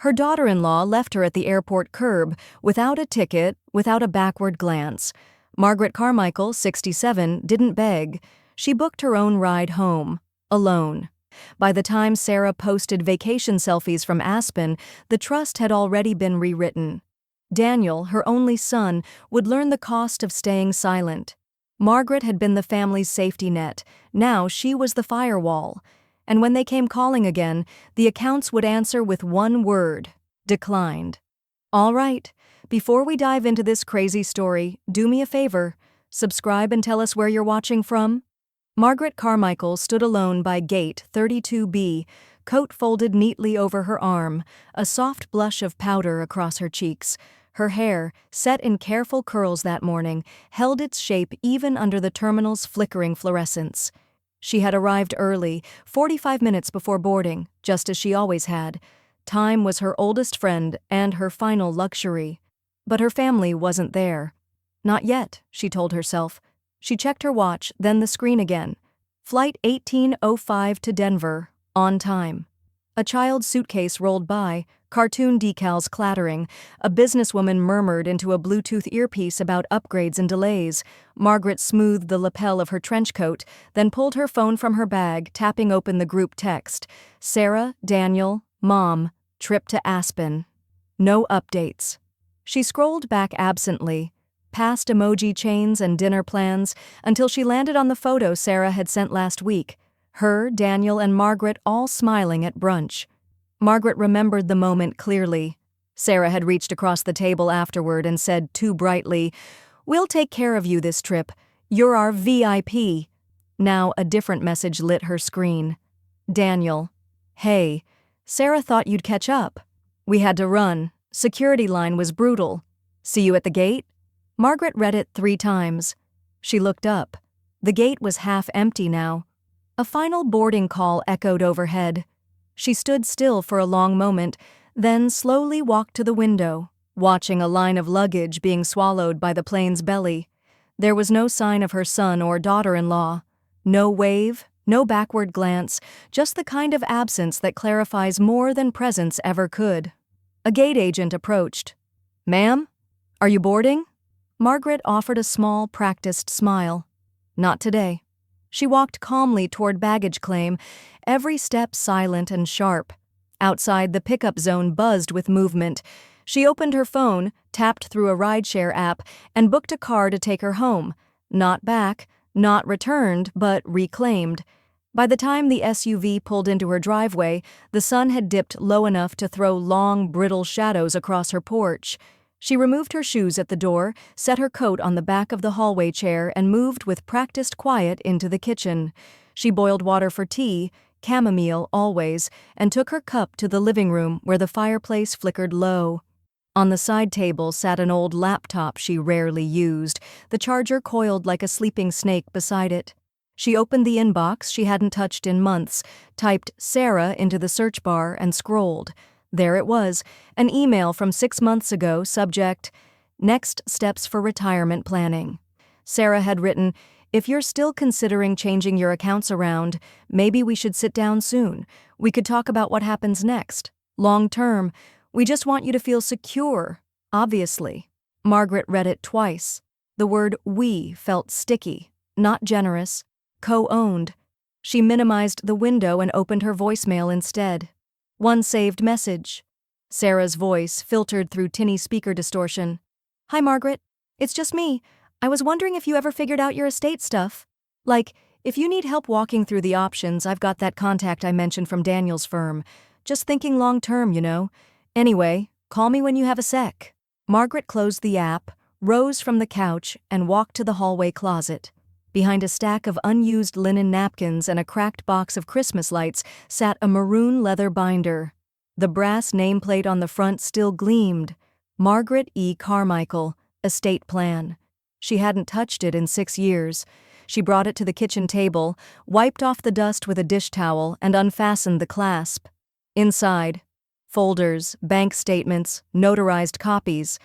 Her daughter-in-law left her at the airport curb, without a ticket, without a backward glance. Margaret Carmichael, 67, didn't beg. She booked her own ride home, alone. By the time Sarah posted vacation selfies from Aspen, the trust had already been rewritten. Daniel, her only son, would learn the cost of staying silent. Margaret had been the family's safety net. Now she was the firewall. And when they came calling again, the accounts would answer with one word: declined. All right, before we dive into this crazy story, do me a favor. Subscribe and tell us where you're watching from. Margaret Carmichael stood alone by gate 32B, coat folded neatly over her arm, a soft blush of powder across her cheeks. Her hair, set in careful curls that morning, held its shape even under the terminal's flickering fluorescence. She had arrived early, 45 minutes before boarding, just as she always had. Time was her oldest friend and her final luxury. But her family wasn't there. Not yet, she told herself. She checked her watch, then the screen again. Flight 1805 to Denver, on time. A child's suitcase rolled by, cartoon decals clattering. A businesswoman murmured into a Bluetooth earpiece about upgrades and delays. Margaret smoothed the lapel of her trench coat, then pulled her phone from her bag, tapping open the group text. Sarah, Daniel, Mom, trip to Aspen. No updates. She scrolled back absently, past emoji chains and dinner plans, until she landed on the photo Sarah had sent last week. Her, Daniel, and Margaret all smiling at brunch. Margaret remembered the moment clearly. Sarah had reached across the table afterward and said too brightly, "We'll take care of you this trip. You're our VIP." Now a different message lit her screen. Daniel, "Hey, Sarah thought you'd catch up. We had to run. Security line was brutal. See you at the gate?" Margaret read it 3 times. She looked up. The gate was half empty now. A final boarding call echoed overhead. She stood still for a long moment, then slowly walked to the window, watching a line of luggage being swallowed by the plane's belly. There was no sign of her son or daughter-in-law. No wave, no backward glance, just the kind of absence that clarifies more than presence ever could. A gate agent approached. "Ma'am, are you boarding?" Margaret offered a small, practiced smile. "Not today." She walked calmly toward baggage claim, every step silent and sharp. Outside, the pickup zone buzzed with movement. She opened her phone, tapped through a rideshare app, and booked a car to take her home. Not back, not returned, but reclaimed. By the time the SUV pulled into her driveway, the sun had dipped low enough to throw long, brittle shadows across her porch. She removed her shoes at the door, set her coat on the back of the hallway chair, and moved with practiced quiet into the kitchen. She boiled water for tea, chamomile always, and took her cup to the living room where the fireplace flickered low. On the side table sat an old laptop she rarely used, the charger coiled like a sleeping snake beside it. She opened the inbox she hadn't touched in months, typed Sarah into the search bar, and scrolled. There it was, an email from 6 months ago, subject, "Next steps for retirement planning." Sarah had written, "If you're still considering changing your accounts around, maybe we should sit down soon. We could talk about what happens next. Long term, we just want you to feel secure, obviously." Margaret read it twice. The word "we" felt sticky, not generous, co-owned. She minimized the window and opened her voicemail instead. One saved message. Sarah's voice filtered through tinny speaker distortion. "Hi, Margaret. It's just me. I was wondering if you ever figured out your estate stuff. Like, if you need help walking through the options, I've got that contact I mentioned from Daniel's firm. Just thinking long term, you know. Anyway, call me when you have a sec." Margaret closed the app, rose from the couch, and walked to the hallway closet. Behind a stack of unused linen napkins and a cracked box of Christmas lights sat a maroon leather binder. The brass nameplate on the front still gleamed. Margaret E. Carmichael, estate plan. She hadn't touched it in 6 years. She brought it to the kitchen table, wiped off the dust with a dish towel, and unfastened the clasp. Inside, folders, bank statements, notarized copies,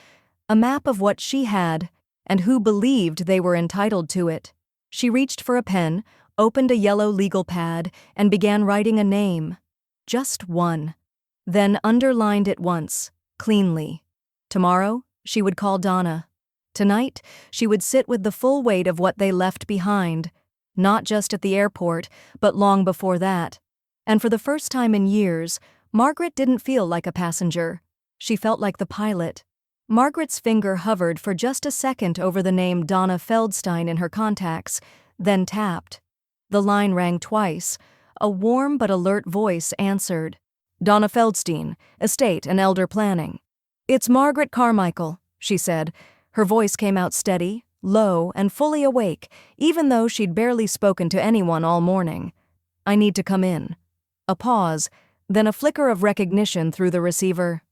a map of what she had and who believed they were entitled to it. She reached for a pen, opened a yellow legal pad, and began writing a name. Just one. then underlined it once, cleanly. Tomorrow, she would call Donna. Tonight, she would sit with the full weight of what they left behind, not just at the airport, but long before that. And for the first time in years, Margaret didn't feel like a passenger. She felt like the pilot. Margaret's finger hovered for just a second over the name Donna Feldstein in her contacts, then tapped. The line rang twice. A warm but alert voice answered. Donna Feldstein, Estate and Elder Planning. It's Margaret Carmichael, she said. Her voice came out steady, low, and fully awake, even though she'd barely spoken to anyone all morning. I need to come in. A pause, then a flicker of recognition through the receiver.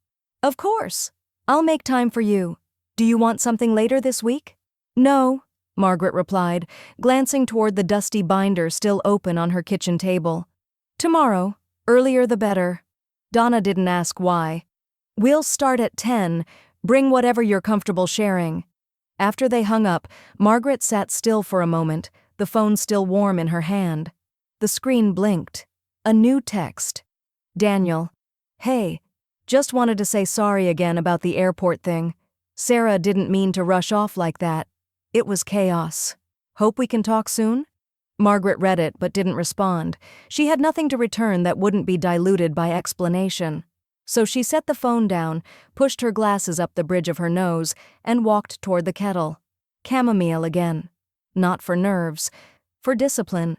Of course. I'll make time for you. Do you want something later this week? No, Margaret replied, glancing toward the dusty binder still open on her kitchen table. Tomorrow, earlier the better. Donna didn't ask why. We'll start at 10. Bring whatever you're comfortable sharing. After they hung up, Margaret sat still for a moment, the phone still warm in her hand. The screen blinked. A new text. Daniel. Hey, just wanted to say sorry again about the airport thing. Sarah didn't mean to rush off like that. It was chaos. Hope we can talk soon? Margaret read it but didn't respond. She had nothing to return that wouldn't be diluted by explanation. So she set the phone down, pushed her glasses up the bridge of her nose, and walked toward the kettle. Chamomile again. Not for nerves. For discipline.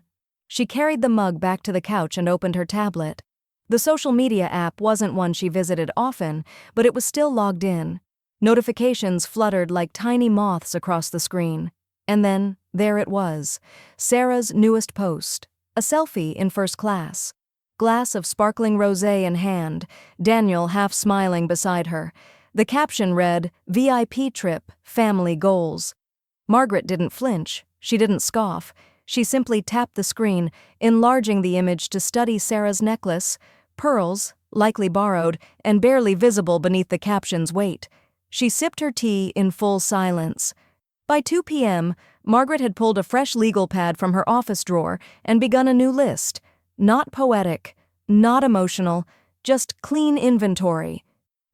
She carried the mug back to the couch and opened her tablet. The social media app wasn't one she visited often, but it was still logged in. Notifications fluttered like tiny moths across the screen. And then, there it was. Sarah's newest post. A selfie in first class. Glass of sparkling rosé in hand, Daniel half smiling beside her. The caption read, VIP trip, family goals. Margaret didn't flinch. She didn't scoff. She simply tapped the screen, enlarging the image to study Sarah's necklace, pearls, likely borrowed, and barely visible beneath the caption's weight. She sipped her tea in full silence. By 2 p.m., Margaret had pulled a fresh legal pad from her office drawer and begun a new list. Not poetic, not emotional, just clean inventory.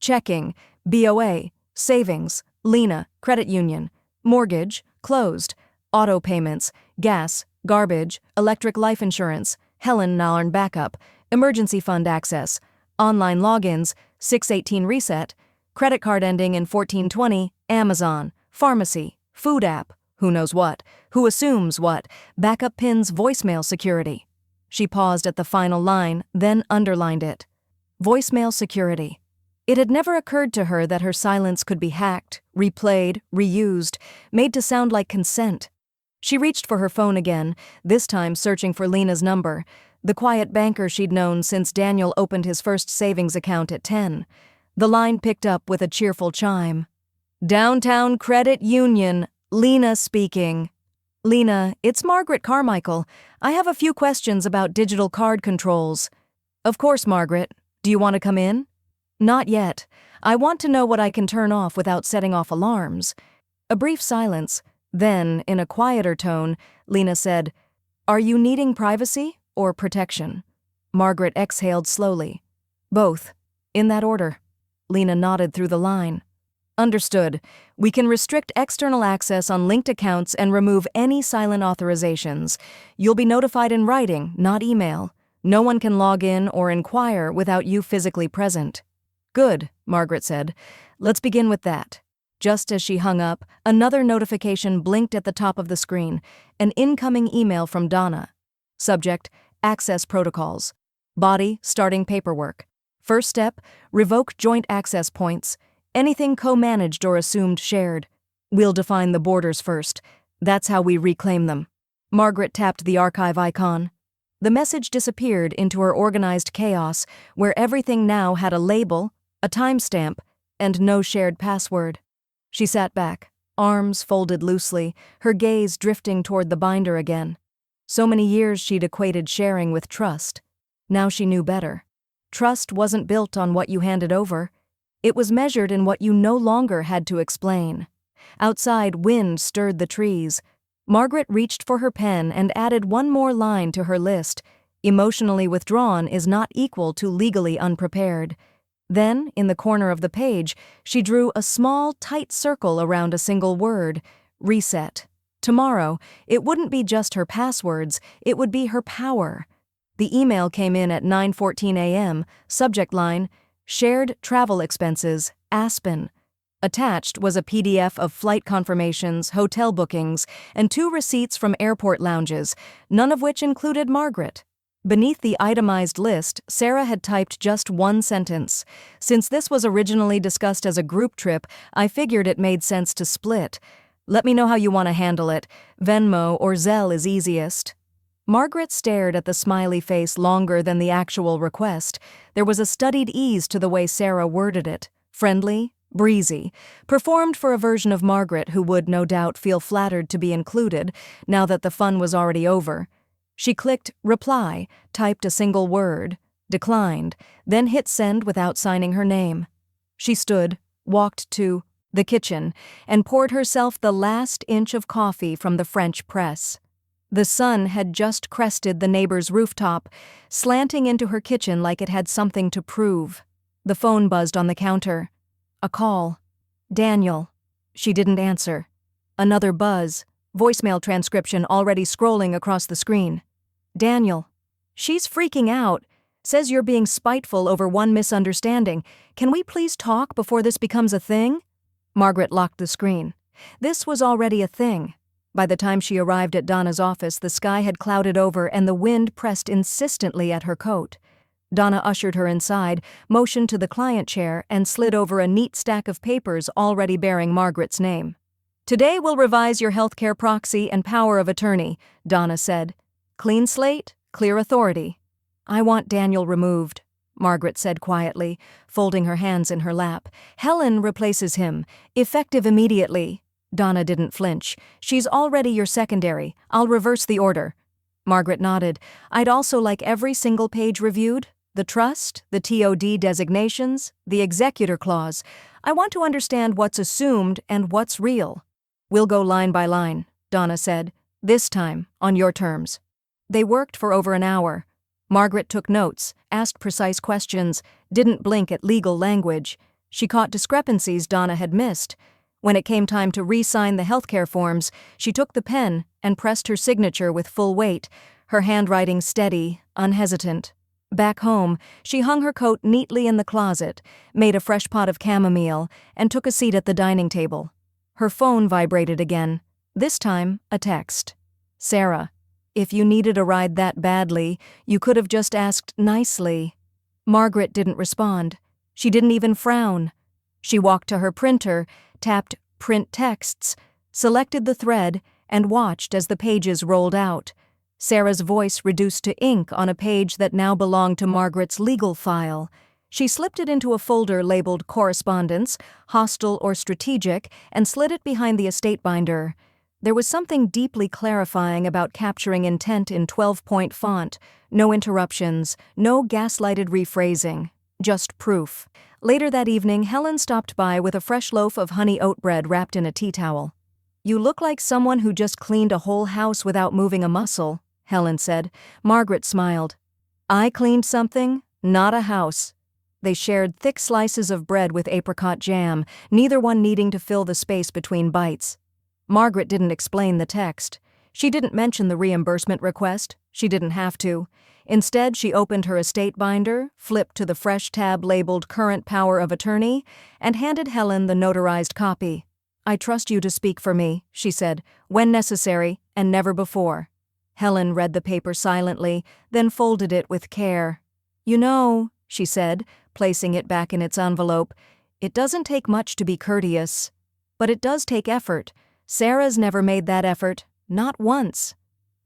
Checking, BOA, savings, Lena, credit union, mortgage, closed, auto payments, gas, garbage, electric life insurance, Helen Narn backup, emergency fund access, online logins, 618 reset, credit card ending in 1420, Amazon, pharmacy, food app, who knows what, who assumes what, backup pins, voicemail security. She paused at the final line, then underlined it. Voicemail security. It had never occurred to her that her silence could be hacked, replayed, reused, made to sound like consent. She reached for her phone again, this time searching for Lena's number, the quiet banker she'd known since Daniel opened his first savings account at 10. The line picked up with a cheerful chime. Downtown Credit Union, Lena speaking. Lena, it's Margaret Carmichael. I have a few questions about digital card controls. Of course, Margaret. Do you want to come in? Not yet. I want to know what I can turn off without setting off alarms. A brief silence. Then, in a quieter tone, Lena said, Are you needing privacy or protection? Margaret exhaled slowly. Both. In that order. Lena nodded through the line. Understood. We can restrict external access on linked accounts and remove any silent authorizations. You'll be notified in writing, not email. No one can log in or inquire without you physically present. Good, Margaret said. Let's begin with that. Just as she hung up, another notification blinked at the top of the screen, an incoming email from Donna. Subject, Access Protocols. Body, starting paperwork. First step, revoke joint access points. Anything co-managed or assumed shared. We'll define the borders first. That's how we reclaim them. Margaret tapped the archive icon. The message disappeared into her organized chaos, where everything now had a label, a timestamp, and no shared password. She sat back, arms folded loosely, her gaze drifting toward the binder again. So many years she'd equated sharing with trust. Now she knew better. Trust wasn't built on what you handed over. It was measured in what you no longer had to explain. Outside, wind stirred the trees. Margaret reached for her pen and added one more line to her list. Emotionally withdrawn is not equal to legally unprepared. Then, in the corner of the page, she drew a small, tight circle around a single word: reset. Tomorrow, it wouldn't be just her passwords, it would be her power. The email came in at 9:14 a.m., subject line, Shared Travel Expenses, Aspen. Attached was a PDF of flight confirmations, hotel bookings, and 2 receipts from airport lounges, none of which included Margaret. Beneath the itemized list, Sarah had typed just one sentence. Since this was originally discussed as a group trip, I figured it made sense to split. Let me know how you want to handle it. Venmo or Zelle is easiest. Margaret stared at the smiley face longer than the actual request. There was a studied ease to the way Sarah worded it. Friendly, breezy, performed for a version of Margaret who would, no doubt, feel flattered to be included, now that the fun was already over. She clicked reply, typed a single word, declined, then hit send without signing her name. She stood, walked to the kitchen, and poured herself the last inch of coffee from the French press. The sun had just crested the neighbor's rooftop, slanting into her kitchen like it had something to prove. The phone buzzed on the counter. A call. Daniel. She didn't answer. Another buzz. Voicemail transcription already scrolling across the screen. Daniel. She's freaking out. Says you're being spiteful over one misunderstanding. Can we please talk before this becomes a thing? Margaret locked the screen. This was already a thing. By the time she arrived at Donna's office, the sky had clouded over and the wind pressed insistently at her coat. Donna ushered her inside, motioned to the client chair, and slid over a neat stack of papers already bearing Margaret's name. Today we'll revise your healthcare proxy and power of attorney, Donna said. Clean slate, clear authority. I want Daniel removed, Margaret said quietly, folding her hands in her lap. Helen replaces him, effective immediately. Donna didn't flinch. She's already your secondary. I'll reverse the order. Margaret nodded. I'd also like every single page reviewed. The trust, the TOD designations, the executor clause. I want to understand what's assumed and what's real. We'll go line by line, Donna said. This time, on your terms. They worked for over an hour. Margaret took notes, asked precise questions, didn't blink at legal language. She caught discrepancies Donna had missed. When it came time to re-sign the healthcare forms, she took the pen and pressed her signature with full weight, her handwriting steady, unhesitant. Back home, she hung her coat neatly in the closet, made a fresh pot of chamomile, and took a seat at the dining table. Her phone vibrated again, this time a text. Sarah, if you needed a ride that badly, you could have just asked nicely. Margaret didn't respond. She didn't even frown. She walked to her printer, tapped Print Texts, selected the thread, and watched as the pages rolled out. Sarah's voice reduced to ink on a page that now belonged to Margaret's legal file. She slipped it into a folder labeled Correspondence, Hostile or Strategic, and slid it behind the estate binder. There was something deeply clarifying about capturing intent in 12-point font. No interruptions, no gaslighted rephrasing, just proof. Later that evening, Helen stopped by with a fresh loaf of honey oat bread wrapped in a tea towel. You look like someone who just cleaned a whole house without moving a muscle, Helen said. Margaret smiled. I cleaned something, not a house. They shared thick slices of bread with apricot jam, neither one needing to fill the space between bites. Margaret didn't explain the text. She didn't mention the reimbursement request. She didn't have to. Instead, she opened her estate binder, flipped to the fresh tab labeled Current Power of Attorney, and handed Helen the notarized copy. I trust you to speak for me, she said, when necessary, and never before. Helen read the paper silently, then folded it with care. You know, she said, placing it back in its envelope, it doesn't take much to be courteous. But it does take effort. Sarah's never made that effort, not once.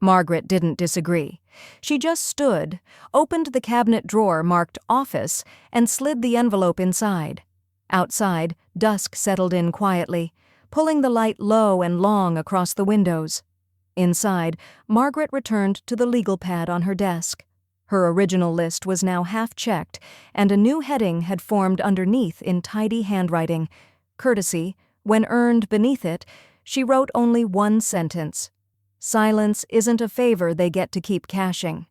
Margaret didn't disagree. She just stood, opened the cabinet drawer marked Office, and slid the envelope inside. Outside, dusk settled in quietly, pulling the light low and long across the windows. Inside, Margaret returned to the legal pad on her desk. Her original list was now half-checked, and a new heading had formed underneath in tidy handwriting. Courtesy, when earned beneath it, she wrote only one sentence. Silence isn't a favor they get to keep cashing.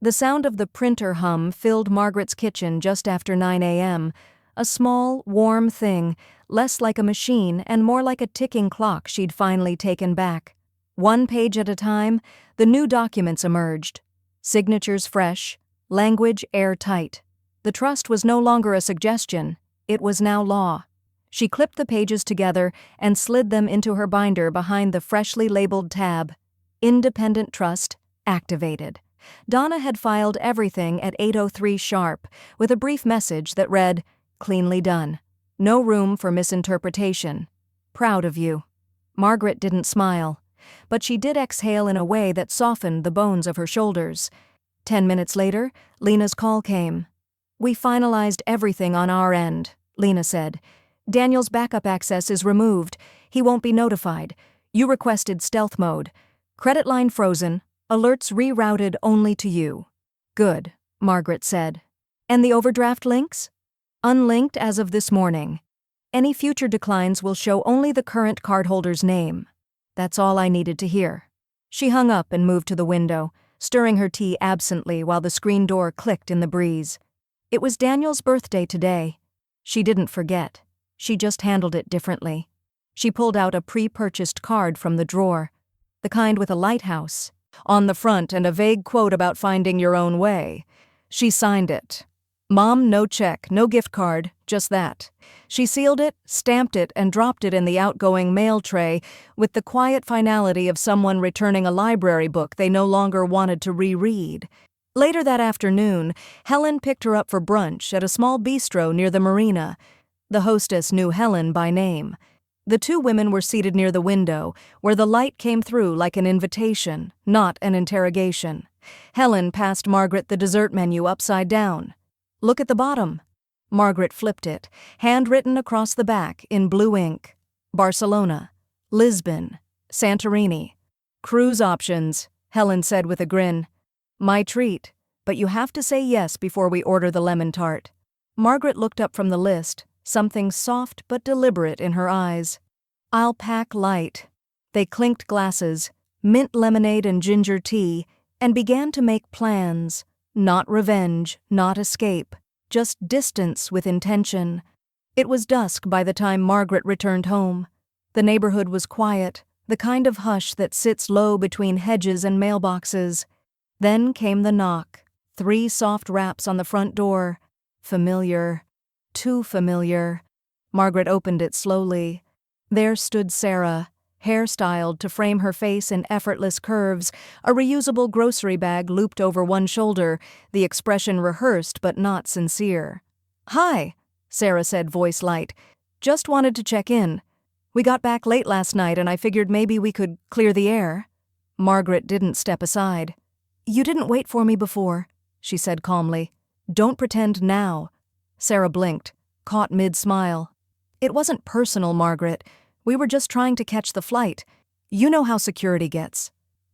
The sound of the printer hum filled Margaret's kitchen just after 9 a.m. A small, warm thing, less like a machine and more like a ticking clock she'd finally taken back. One page at a time, the new documents emerged. Signatures fresh, language airtight. The trust was no longer a suggestion, it was now law. She clipped the pages together and slid them into her binder behind the freshly labeled tab. Independent Trust activated. Donna had filed everything at 8:03 sharp, with a brief message that read, "Cleanly done. No room for misinterpretation. Proud of you." Margaret didn't smile, but she did exhale in a way that softened the bones of her shoulders. 10 minutes later, Lena's call came. "We finalized everything on our end," Lena said. "Daniel's backup access is removed. He won't be notified. You requested stealth mode. Credit line frozen. Alerts rerouted only to you." "Good," Margaret said. "And the overdraft links?" "Unlinked as of this morning. Any future declines will show only the current cardholder's name." That's all I needed to hear. She hung up and moved to the window, stirring her tea absently while the screen door clicked in the breeze. It was Daniel's birthday today. She didn't forget. She just handled it differently. She pulled out a pre-purchased card from the drawer, the kind with a lighthouse on the front and a vague quote about finding your own way. She signed it. "Mom, no check, no gift card, just that." She sealed it, stamped it, and dropped it in the outgoing mail tray with the quiet finality of someone returning a library book they no longer wanted to reread. Later that afternoon, Helen picked her up for brunch at a small bistro near the marina. The hostess knew Helen by name. The two women were seated near the window, where the light came through like an invitation, not an interrogation. Helen passed Margaret the dessert menu upside down. "Look at the bottom." Margaret flipped it, handwritten across the back in blue ink. "Barcelona, Lisbon, Santorini. Cruise options," Helen said with a grin. "My treat, but you have to say yes before we order the lemon tart." Margaret looked up from the list, something soft but deliberate in her eyes. "I'll pack light." They clinked glasses, mint lemonade and ginger tea, and began to make plans. Not revenge, not escape, just distance with intention. It was dusk by the time Margaret returned home. The neighborhood was quiet, the kind of hush that sits low between hedges and mailboxes. Then came the knock. 3 soft raps on the front door. Familiar. Too familiar. Margaret opened it slowly. There stood Sarah, hairstyled to frame her face in effortless curves, a reusable grocery bag looped over one shoulder, the expression rehearsed but not sincere. "Hi," Sarah said, voice light. "Just wanted to check in. We got back late last night and I figured maybe we could clear the air." Margaret didn't step aside. "You didn't wait for me before," she said calmly. "Don't pretend now." Sarah blinked, caught mid-smile. "It wasn't personal, Margaret. We were just trying to catch the flight. You know how security gets."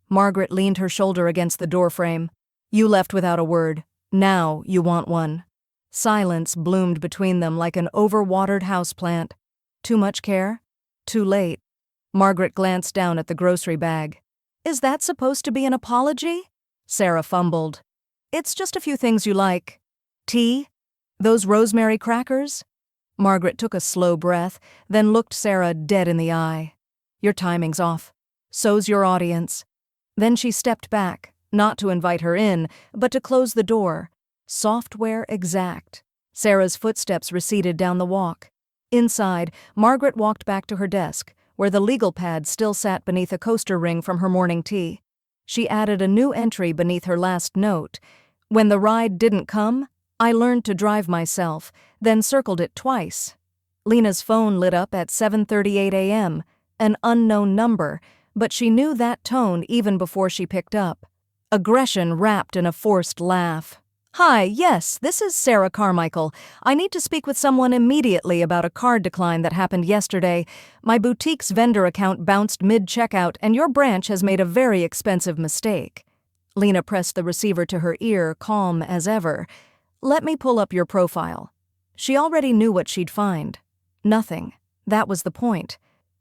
Margaret leaned her shoulder against the doorframe. "You left without a word. Now you want one." Silence bloomed between them like an overwatered houseplant. Too much care? Too late. Margaret glanced down at the grocery bag. "Is that supposed to be an apology?" Sarah fumbled. "It's just a few things you like. Tea? Those rosemary crackers?" Margaret took a slow breath, then looked Sarah dead in the eye. "Your timing's off. So's your audience." Then she stepped back, not to invite her in, but to close the door. Software exact. Sarah's footsteps receded down the walk. Inside, Margaret walked back to her desk, where the legal pad still sat beneath a coaster ring from her morning tea. She added a new entry beneath her last note. "When the ride didn't come, I learned to drive myself," then circled it twice. Lena's phone lit up at 7:38 a.m., an unknown number, but she knew that tone even before she picked up. Aggression wrapped in a forced laugh. "Hi, yes, this is Sarah Carmichael. I need to speak with someone immediately about a card decline that happened yesterday. My boutique's vendor account bounced mid-checkout, and your branch has made a very expensive mistake." Lena pressed the receiver to her ear, calm as ever. "Let me pull up your profile." She already knew what she'd find. Nothing. That was the point.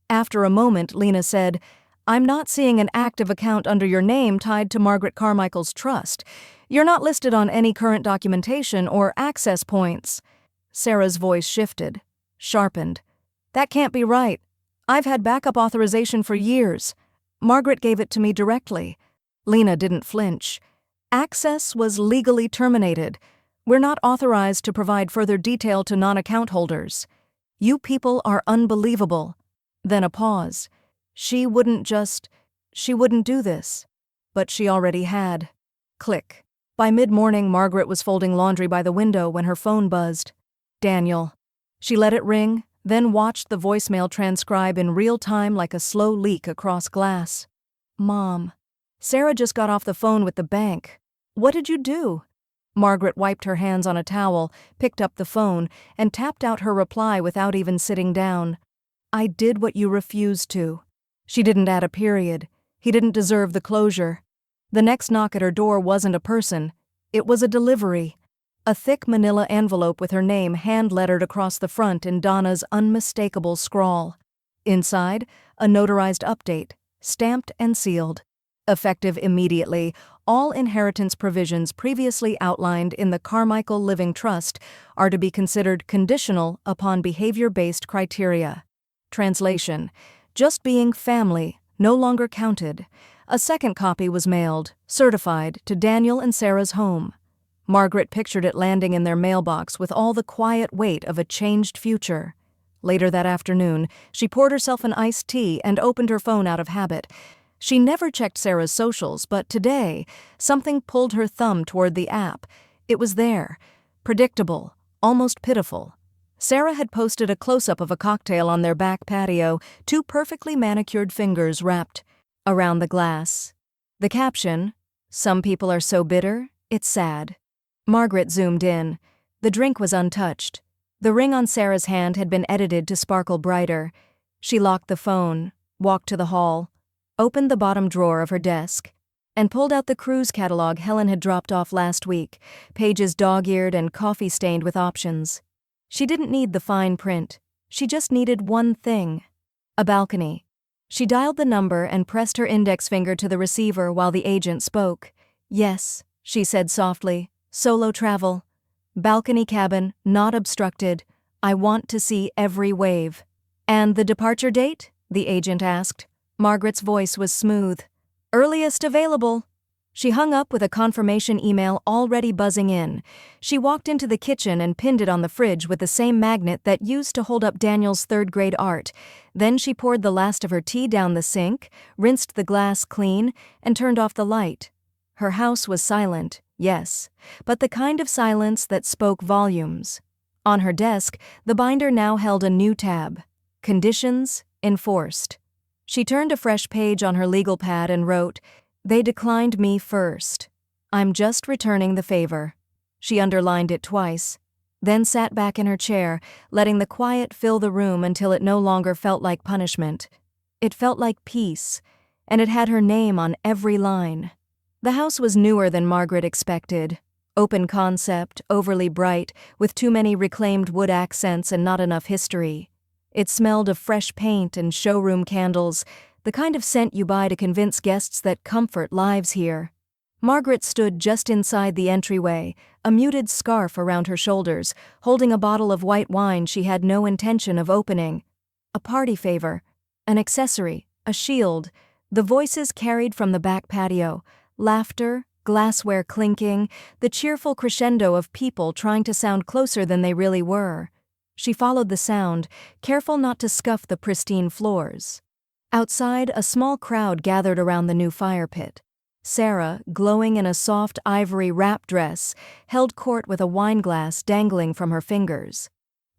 After a moment, Lena said, "I'm not seeing an active account under your name tied to Margaret Carmichael's trust. You're not listed on any current documentation or access points." Sarah's voice shifted, sharpened. That can't be right. I've had backup authorization for years. Margaret gave it to me directly. Lena didn't flinch. Access was legally terminated. We're not authorized to provide further detail to non-account holders. You people are unbelievable. Then a pause. She wouldn't do this. But she already had. Click. By mid-morning, Margaret was folding laundry by the window when her phone buzzed. Daniel. She let it ring, then watched the voicemail transcribe in real time like a slow leak across glass. Mom. Sarah just got off the phone with the bank. What did you do? Margaret wiped her hands on a towel, picked up the phone, and tapped out her reply without even sitting down. I did what you refused to. She didn't add a period. He didn't deserve the closure. The next knock at her door wasn't a person. It was a delivery. A thick manila envelope with her name hand-lettered across the front in Donna's unmistakable scrawl. Inside, a notarized update, stamped and sealed. Effective immediately, all inheritance provisions previously outlined in the Carmichael Living Trust are to be considered conditional upon behavior-based criteria. Translation: just being family no longer counted. A second copy was mailed, certified, to Daniel and Sarah's home. Margaret pictured it landing in their mailbox with all the quiet weight of a changed future. Later that afternoon, she poured herself an iced tea and opened her phone out of habit. She never checked Sarah's socials, but today, something pulled her thumb toward the app. It was there, predictable, almost pitiful. Sarah had posted a close-up of a cocktail on their back patio, two perfectly manicured fingers wrapped around the glass. The caption, "Some people are so bitter, it's sad." Margaret zoomed in. The drink was untouched. The ring on Sarah's hand had been edited to sparkle brighter. She locked the phone, walked to the hall, opened the bottom drawer of her desk, and pulled out the cruise catalog Helen had dropped off last week, pages dog-eared and coffee-stained with options. She didn't need the fine print. She just needed one thing: a balcony. She dialed the number and pressed her index finger to the receiver while the agent spoke. "Yes," she said softly. "Solo travel. Balcony cabin, not obstructed. I want to see every wave." "And the departure date?" the agent asked. Margaret's voice was smooth. "Earliest available." She hung up with a confirmation email already buzzing in. She walked into the kitchen and pinned it on the fridge with the same magnet that used to hold up Daniel's third-grade art. Then she poured the last of her tea down the sink, rinsed the glass clean, and turned off the light. Her house was silent, yes, but the kind of silence that spoke volumes. On her desk, the binder now held a new tab: Conditions Enforced. She turned a fresh page on her legal pad and wrote, "They declined me first. I'm just returning the favor." She underlined it twice, then sat back in her chair, letting the quiet fill the room until it no longer felt like punishment. It felt like peace, and it had her name on every line. The house was newer than Margaret expected. Open concept, overly bright, with too many reclaimed wood accents and not enough history. It smelled of fresh paint and showroom candles, the kind of scent you buy to convince guests that comfort lives here. Margaret stood just inside the entryway, a muted scarf around her shoulders, holding a bottle of white wine she had no intention of opening. A party favor, an accessory, a shield. The voices carried from the back patio, laughter, glassware clinking, the cheerful crescendo of people trying to sound closer than they really were. She followed the sound, careful not to scuff the pristine floors. Outside, a small crowd gathered around the new fire pit. Sarah, glowing in a soft ivory wrap dress, held court with a wineglass dangling from her fingers.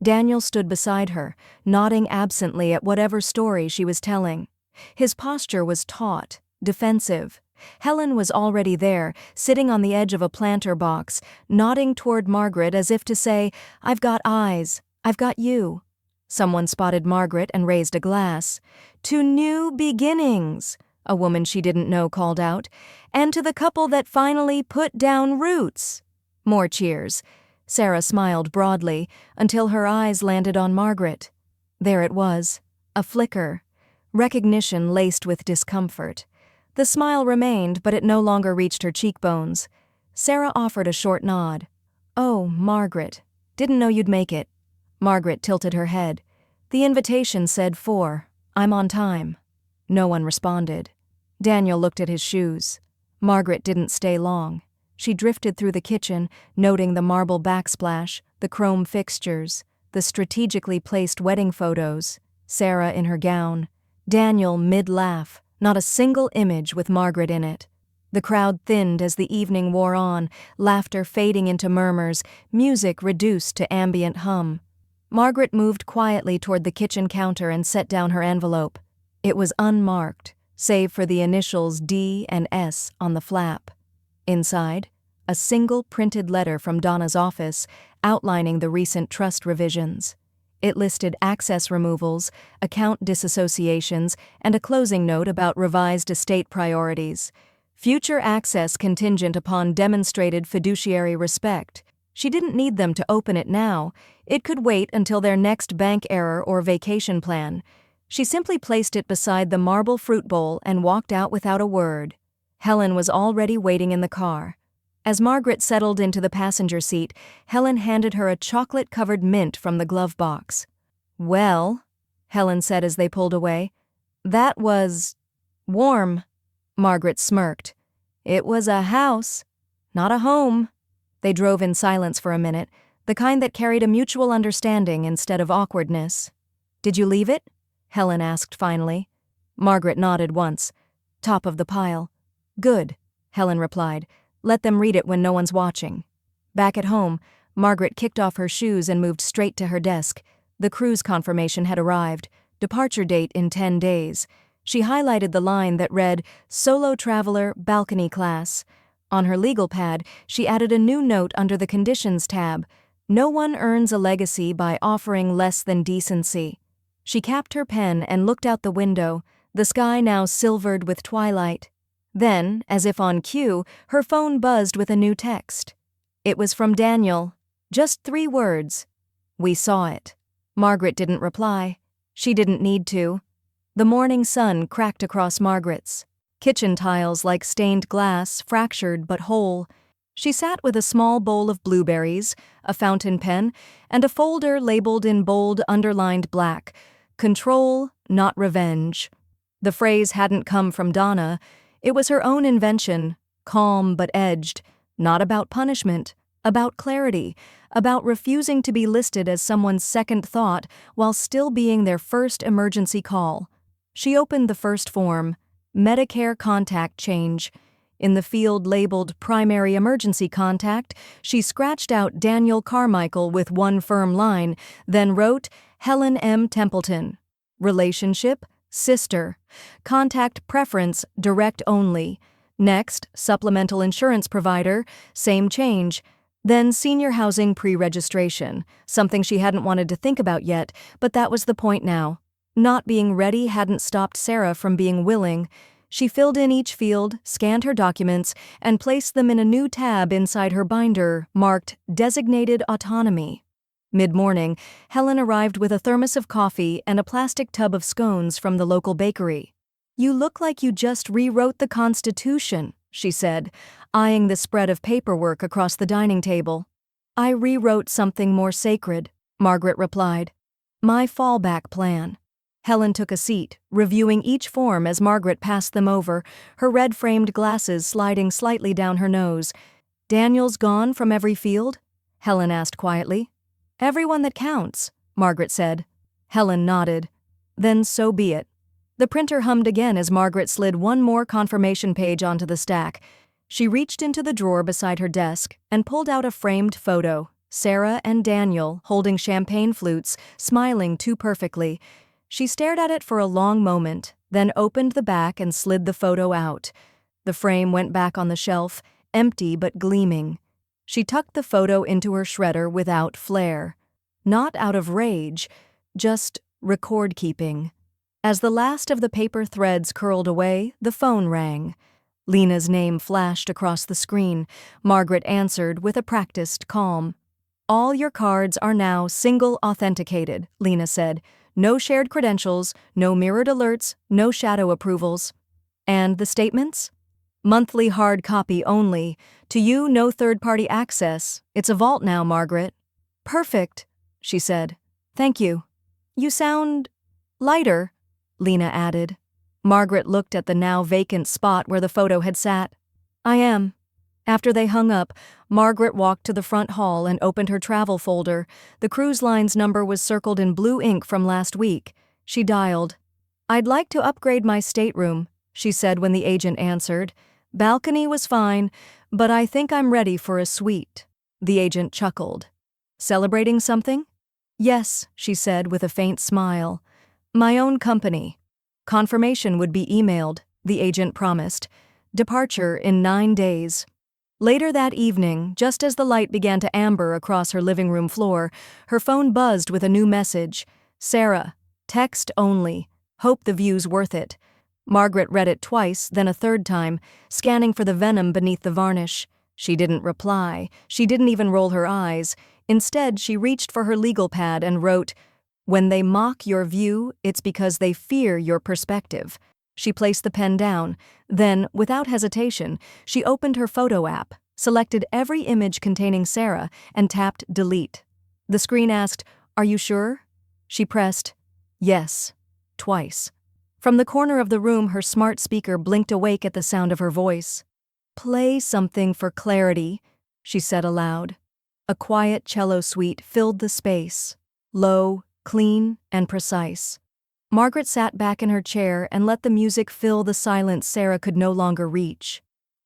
Daniel stood beside her, nodding absently at whatever story she was telling. His posture was taut, defensive. Helen was already there, sitting on the edge of a planter box, nodding toward Margaret as if to say, "I've got eyes. I've got you." Someone spotted Margaret and raised a glass. "To new beginnings," a woman she didn't know called out, "and to the couple that finally put down roots." More cheers. Sarah smiled broadly until her eyes landed on Margaret. There it was, a flicker, recognition laced with discomfort. The smile remained, but it no longer reached her cheekbones. Sarah offered a short nod. "Oh, Margaret. Didn't know you'd make it. Margaret tilted her head. The invitation said 4. I'm on time. No one responded. Daniel looked at his shoes. Margaret didn't stay long. She drifted through the kitchen, noting the marble backsplash, the chrome fixtures, the strategically placed wedding photos, Sarah in her gown, Daniel mid-laugh, not a single image with Margaret in it. The crowd thinned as the evening wore on, laughter fading into murmurs, music reduced to ambient hum. Margaret moved quietly toward the kitchen counter and set down her envelope. It was unmarked, save for the initials D and S on the flap. Inside, a single printed letter from Donna's office outlining the recent trust revisions. It listed access removals, account disassociations, and a closing note about revised estate priorities. Future access contingent upon demonstrated fiduciary respect. She didn't need them to open it now. It could wait until their next bank error or vacation plan. She simply placed it beside the marble fruit bowl and walked out without a word. Helen was already waiting in the car. As Margaret settled into the passenger seat, Helen handed her a chocolate-covered mint from the glove box. "Well," Helen said as they pulled away, "that was warm." Margaret smirked. "It was a house, not a home." They drove in silence for a minute, the kind that carried a mutual understanding instead of awkwardness. "Did you leave it?" Helen asked finally. Margaret nodded once. "Top of the pile." "Good," Helen replied. "Let them read it when no one's watching." Back at home, Margaret kicked off her shoes and moved straight to her desk. The cruise confirmation had arrived, departure date in 10 days. She highlighted the line that read, "Solo Traveler, Balcony Class." On her legal pad, she added a new note under the Conditions tab. "No one earns a legacy by offering less than decency." She capped her pen and looked out the window, the sky now silvered with twilight. Then, as if on cue, her phone buzzed with a new text. It was from Daniel. Just 3 words. "We saw it." Margaret didn't reply. She didn't need to. The morning sun cracked across Margaret's. Kitchen tiles like stained glass, fractured but whole. She sat with a small bowl of blueberries, a fountain pen, and a folder labeled in bold underlined black, "Control, not revenge." The phrase hadn't come from Donna. It was her own invention, calm but edged, not about punishment, about clarity, about refusing to be listed as someone's second thought while still being their first emergency call. She opened the first form, Medicare Contact Change. In the field labeled Primary Emergency Contact, she scratched out Daniel Carmichael with one firm line, then wrote Helen M. Templeton. Relationship, sister. Contact preference, direct only. Next, supplemental insurance provider, same change. Then senior housing pre-registration, something she hadn't wanted to think about yet, but that was the point now. Not being ready hadn't stopped Sarah from being willing. She filled in each field, scanned her documents, and placed them in a new tab inside her binder marked Designated Autonomy. Mid-morning, Helen arrived with a thermos of coffee and a plastic tub of scones from the local bakery. "You look like you just rewrote the Constitution," she said, eyeing the spread of paperwork across the dining table. "I rewrote something more sacred," Margaret replied. "My fallback plan." Helen took a seat, reviewing each form as Margaret passed them over, her red-framed glasses sliding slightly down her nose. "Daniel's gone from every field?" Helen asked quietly. "Everyone that counts," Margaret said. Helen nodded. "Then so be it." The printer hummed again as Margaret slid one more confirmation page onto the stack. She reached into the drawer beside her desk and pulled out a framed photo, Sarah and Daniel holding champagne flutes, smiling too perfectly. She stared at it for a long moment, then opened the back and slid the photo out. The frame went back on the shelf, empty but gleaming. She tucked the photo into her shredder without flair. Not out of rage, just record-keeping. As the last of the paper threads curled away, the phone rang. Lena's name flashed across the screen. Margaret answered with a practiced calm. "All your cards are now single-authenticated," Lena said. "No shared credentials, no mirrored alerts, no shadow approvals." "And the statements?" "Monthly hard copy only. To you, no third-party access. It's a vault now, Margaret." Perfect, she said. Thank you. You sound lighter, Lena added. Margaret looked at the now vacant spot where the photo had sat. I am. After they hung up, Margaret walked to the front hall and opened her travel folder. The cruise line's number was circled in blue ink from last week. She dialed. I'd like to upgrade my stateroom, she said when the agent answered. Balcony was fine, but I think I'm ready for a suite. The agent chuckled. Celebrating something? Yes, she said with a faint smile. My own company. Confirmation would be emailed, the agent promised. Departure in 9 days. Later that evening, just as the light began to amber across her living room floor, her phone buzzed with a new message. Sarah, text only. Hope the view's worth it. Margaret read it twice, then a third time, scanning for the venom beneath the varnish. She didn't reply. She didn't even roll her eyes. Instead, she reached for her legal pad and wrote, When they mock your view, it's because they fear your perspective. She placed the pen down. Then, without hesitation, she opened her photo app, selected every image containing Sarah, and tapped delete. The screen asked, Are you sure? She pressed, Yes, twice. From the corner of the room, her smart speaker blinked awake at the sound of her voice. Play something for clarity, she said aloud. A quiet cello suite filled the space, low, clean, and precise. Margaret sat back in her chair and let the music fill the silence Sarah could no longer reach.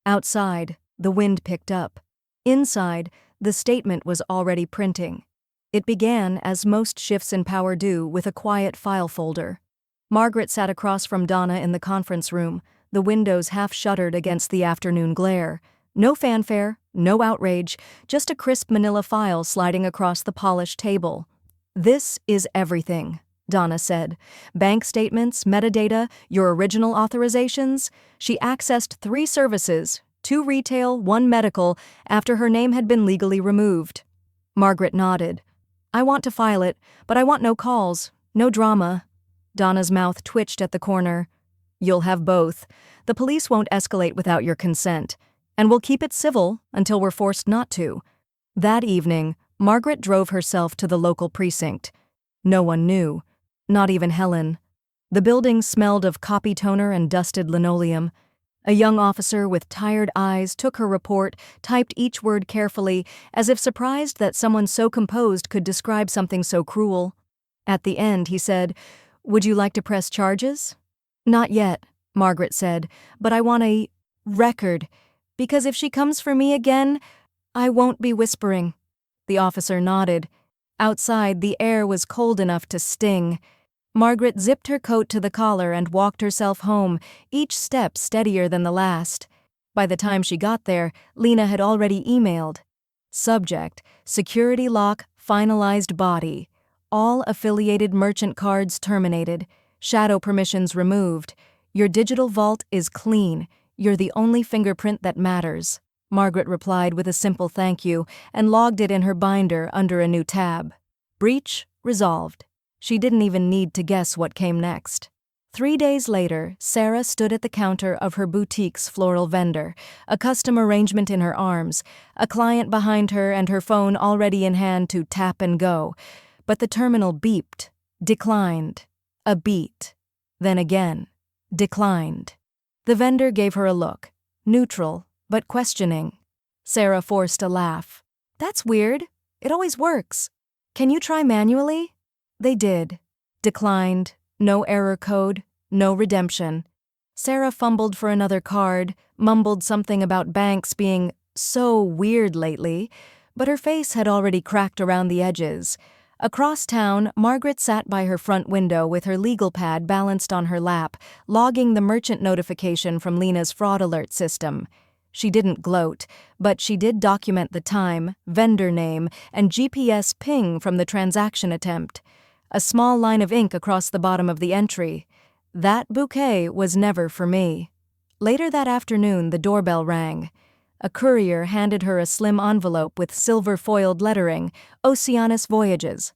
Outside, the wind picked up. Inside, the statement was already printing. It began, as most shifts in power do, with a quiet file folder. Margaret sat across from Donna in the conference room, the windows half-shuttered against the afternoon glare. No fanfare, no outrage, just a crisp manila file sliding across the polished table. This is everything, Donna said. Bank statements, metadata, your original authorizations. She accessed 3 services, 2 retail, 1 medical, after her name had been legally removed. Margaret nodded. I want to file it, but I want no calls, no drama. Donna's mouth twitched at the corner. You'll have both. The police won't escalate without your consent, and we'll keep it civil until we're forced not to. That evening, Margaret drove herself to the local precinct. No one knew. Not even Helen. The building smelled of copy toner and dusted linoleum. A young officer with tired eyes took her report, typed each word carefully, as if surprised that someone so composed could describe something so cruel. At the end, he said, Would you like to press charges? Not yet, Margaret said, but I want a record, because if she comes for me again, I won't be whispering. The officer nodded. Outside, the air was cold enough to sting. Margaret zipped her coat to the collar and walked herself home, each step steadier than the last. By the time she got there, Lena had already emailed. Subject, security lock, finalized body. All affiliated merchant cards terminated. Shadow permissions removed. Your digital vault is clean. You're the only fingerprint that matters. Margaret replied with a simple thank you and logged it in her binder under a new tab. Breach resolved. She didn't even need to guess what came next. 3 days later, Sarah stood at the counter of her boutique's floral vendor, a custom arrangement in her arms, a client behind her and her phone already in hand to tap and go. But the terminal beeped, declined, a beat, then again, declined. The vendor gave her a look, neutral, but questioning. Sarah forced a laugh. That's weird. It always works. Can you try manually? They did. Declined. No error code. No redemption. Sarah fumbled for another card, mumbled something about banks being so weird lately, but her face had already cracked around the edges. Across town, Margaret sat by her front window with her legal pad balanced on her lap, logging the merchant notification from Lena's fraud alert system. She didn't gloat, but she did document the time, vendor name, and GPS ping from the transaction attempt. A small line of ink across the bottom of the entry. That bouquet was never for me. Later that afternoon, the doorbell rang. A courier handed her a slim envelope with silver-foiled lettering, Oceanus Voyages.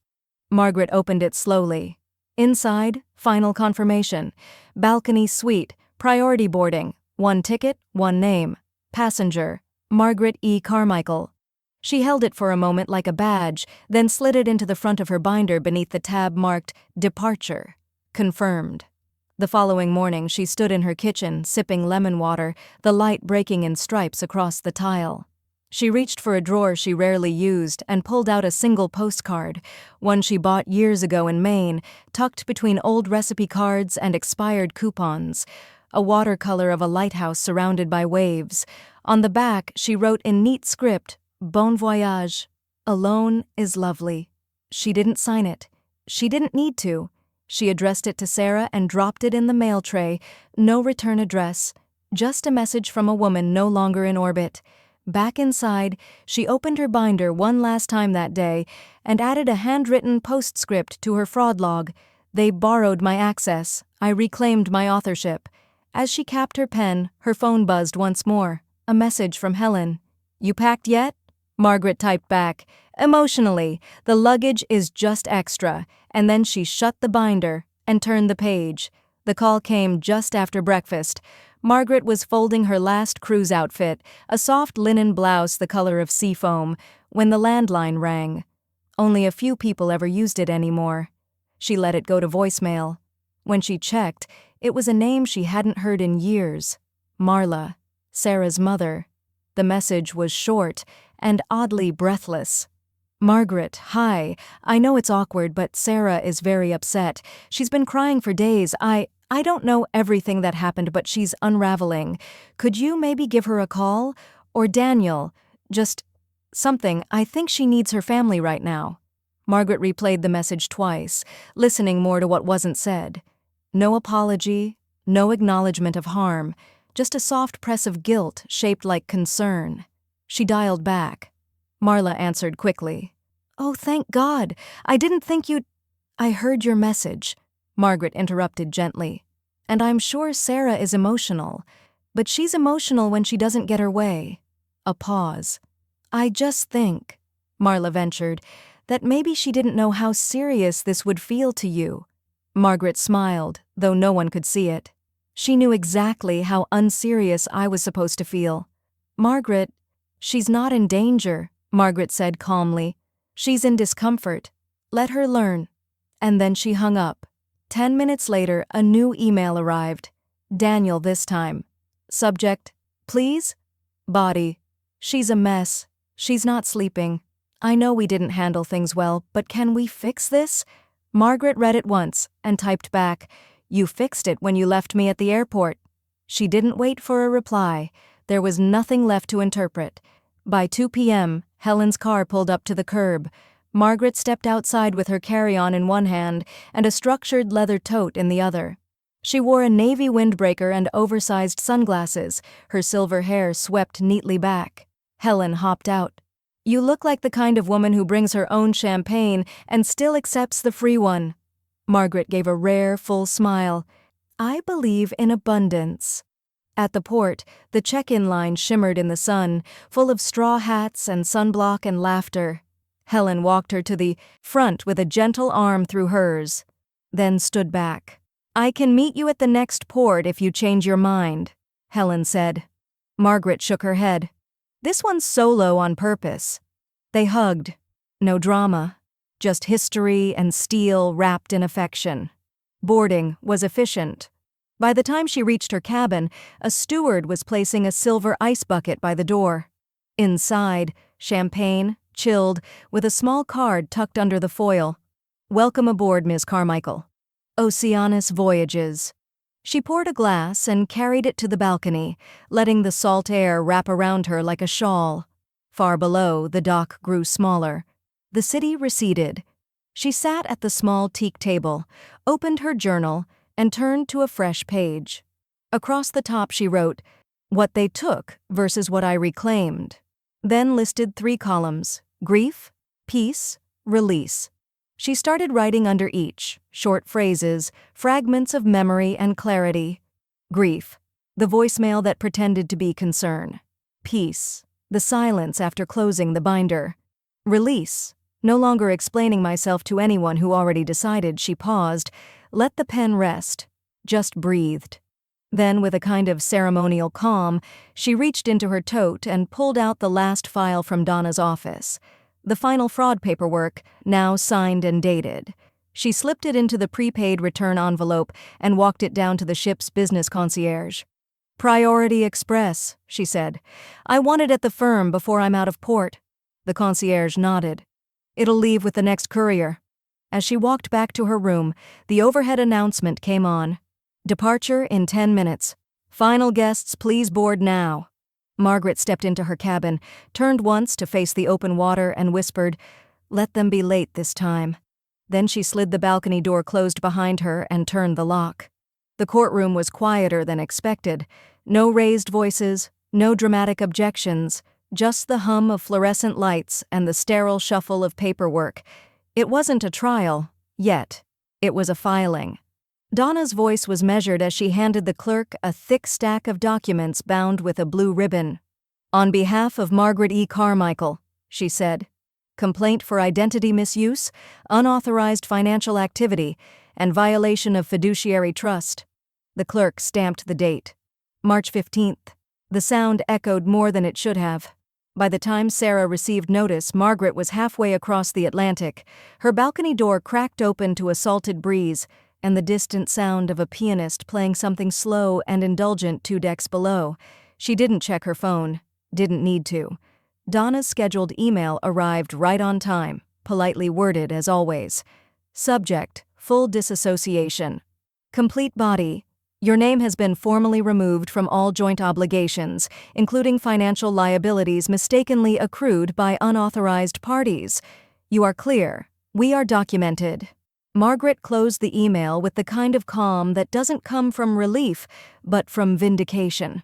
Margaret opened it slowly. Inside, final confirmation. Balcony suite, priority boarding, 1 ticket, 1 name. Passenger, Margaret E. Carmichael. She held it for a moment like a badge, then slid it into the front of her binder beneath the tab marked Departure. Confirmed. The following morning, she stood in her kitchen, sipping lemon water, the light breaking in stripes across the tile. She reached for a drawer she rarely used and pulled out a single postcard, one she bought years ago in Maine, tucked between old recipe cards and expired coupons. A watercolor of a lighthouse surrounded by waves. On the back, she wrote in neat script, Bon voyage. Alone is lovely. She didn't sign it. She didn't need to. She addressed it to Sarah and dropped it in the mail tray. No return address. Just a message from a woman no longer in orbit. Back inside, she opened her binder one last time that day and added a handwritten postscript to her fraud log. They borrowed my access. I reclaimed my authorship. As she capped her pen, her phone buzzed once more. A message from Helen. You packed yet? Margaret typed back. Emotionally, the luggage is just extra, and then she shut the binder and turned the page. The call came just after breakfast. Margaret was folding her last cruise outfit, a soft linen blouse the color of seafoam, when the landline rang. Only a few people ever used it anymore. She let it go to voicemail. When she checked, it was a name she hadn't heard in years. Marla, Sarah's mother. The message was short and oddly breathless. Margaret, hi. I know it's awkward, but Sarah is very upset. She's been crying for days. I don't know everything that happened, but she's unraveling. Could you maybe give her a call? Or Daniel? Just something. I think she needs her family right now. Margaret replayed the message twice, listening more to what wasn't said. No apology, no acknowledgement of harm, just a soft press of guilt shaped like concern. She dialed back. Marla answered quickly. Oh, thank God. I didn't think you'd... I heard your message, Margaret interrupted gently. And I'm sure Sarah is emotional, but she's emotional when she doesn't get her way. A pause. I just think, Marla ventured, that maybe she didn't know how serious this would feel to you. Margaret smiled, though no one could see it. She knew exactly how unserious I was supposed to feel. Margaret, she's not in danger, Margaret said calmly. She's in discomfort. Let her learn. And then she hung up. 10 minutes later, a new email arrived. Daniel this time. Subject, please? Body. She's a mess. She's not sleeping. I know we didn't handle things well, but can we fix this? Margaret read it once and typed back, You fixed it when you left me at the airport. She didn't wait for a reply. There was nothing left to interpret. By 2 p.m., Helen's car pulled up to the curb. Margaret stepped outside with her carry-on in one hand and a structured leather tote in the other. She wore a navy windbreaker and oversized sunglasses, her silver hair swept neatly back. Helen hopped out. You look like the kind of woman who brings her own champagne and still accepts the free one. Margaret gave a rare, full smile. I believe in abundance. At the port, the check-in line shimmered in the sun, full of straw hats and sunblock and laughter. Helen walked her to the front with a gentle arm through hers, then stood back. I can meet you at the next port if you change your mind, Helen said. Margaret shook her head. This one's solo on purpose. They hugged. No drama. Just history and steel wrapped in affection. Boarding was efficient. By the time she reached her cabin, a steward was placing a silver ice bucket by the door. Inside, champagne, chilled, with a small card tucked under the foil. Welcome aboard, Ms. Carmichael. Oceanus Voyages. She poured a glass and carried it to the balcony, letting the salt air wrap around her like a shawl. Far below, the dock grew smaller. The city receded. She sat at the small teak table, opened her journal, and turned to a fresh page. Across the top she wrote, What they took versus what I reclaimed. Then listed 3 columns, grief, peace, release. She started writing under each, short phrases, fragments of memory and clarity. Grief, the voicemail that pretended to be concern. Peace, the silence after closing the binder. Release, no longer explaining myself to anyone who already decided. She paused, let the pen rest, just breathed. Then, with a kind of ceremonial calm, she reached into her tote and pulled out the last file from Donna's office. The final fraud paperwork, now signed and dated. She slipped it into the prepaid return envelope and walked it down to the ship's business concierge. "Priority Express," she said. "I want it at the firm before I'm out of port." The concierge nodded. "It'll leave with the next courier." As she walked back to her room, the overhead announcement came on. "Departure in 10 minutes. Final guests please board now." Margaret stepped into her cabin, turned once to face the open water and whispered, "Let them be late this time." Then she slid the balcony door closed behind her and turned the lock. The courtroom was quieter than expected. No raised voices, no dramatic objections, just the hum of fluorescent lights and the sterile shuffle of paperwork. It wasn't a trial, yet. It was a filing. Donna's voice was measured as she handed the clerk a thick stack of documents bound with a blue ribbon. "On behalf of Margaret E. Carmichael," she said. "Complaint for identity misuse, unauthorized financial activity, and violation of fiduciary trust." The clerk stamped the date. March 15th. The sound echoed more than it should have. By the time Sarah received notice, Margaret was halfway across the Atlantic. Her balcony door cracked open to a salted breeze, and the distant sound of a pianist playing something slow and indulgent 2 decks below. She didn't check her phone. Didn't need to. Donna's scheduled email arrived right on time, politely worded as always. Subject: full disassociation. Complete body: your name has been formally removed from all joint obligations, including financial liabilities mistakenly accrued by unauthorized parties. You are clear. We are documented. Margaret closed the email with the kind of calm that doesn't come from relief, but from vindication.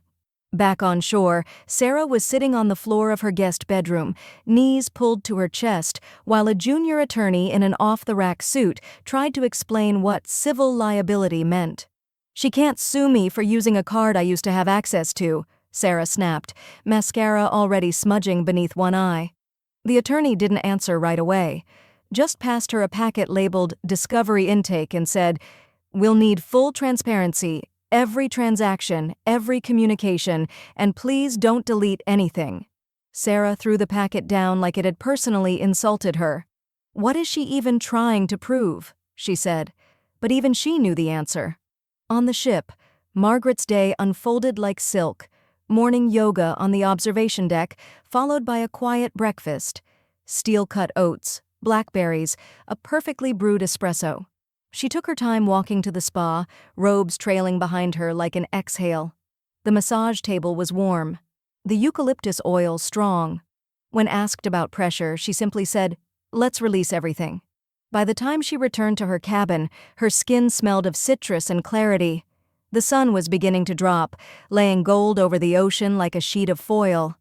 Back on shore, Sarah was sitting on the floor of her guest bedroom, knees pulled to her chest, while a junior attorney in an off-the-rack suit tried to explain what civil liability meant. "She can't sue me for using a card I used to have access to," Sarah snapped, mascara already smudging beneath one eye. The attorney didn't answer right away. Just passed her a packet labeled Discovery Intake and said, "We'll need full transparency, every transaction, every communication, and please don't delete anything." Sarah threw the packet down like it had personally insulted her. "What is she even trying to prove?" she said. But even she knew the answer. On the ship, Margaret's day unfolded like silk. Morning yoga on the observation deck, followed by a quiet breakfast. Steel-cut oats, blackberries, a perfectly brewed espresso. She took her time walking to the spa, robes trailing behind her like an exhale. The massage table was warm. The eucalyptus oil strong. When asked about pressure, she simply said, "Let's release everything." By the time she returned to her cabin, her skin smelled of citrus and clarity. The sun was beginning to drop, laying gold over the ocean like a sheet of foil.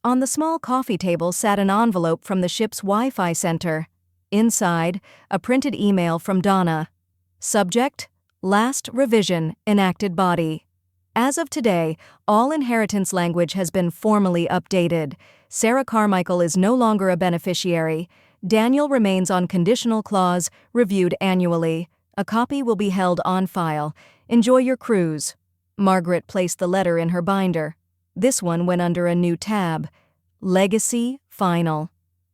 On the small coffee table sat an envelope from the ship's Wi-Fi center. Inside, a printed email from Donna. Subject: last revision, enacted body. As of today, all inheritance language has been formally updated. Sarah Carmichael is no longer a beneficiary. Daniel remains on conditional clause, reviewed annually. A copy will be held on file. Enjoy your cruise. Margaret placed the letter in her binder. This one went under a new tab. Legacy Final.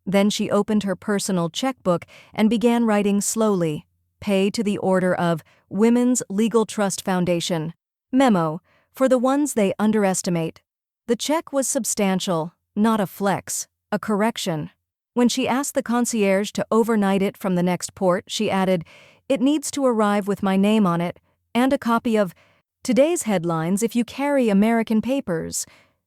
Then she opened her personal checkbook and began writing slowly. Pay to the order of Women's Legal Trust Foundation. Memo: for the ones they underestimate. The check was substantial, not a flex, a correction. When she asked the concierge to overnight it from the next port, she added, "It needs to arrive with my name on it, and a copy of today's headlines if you carry American papers."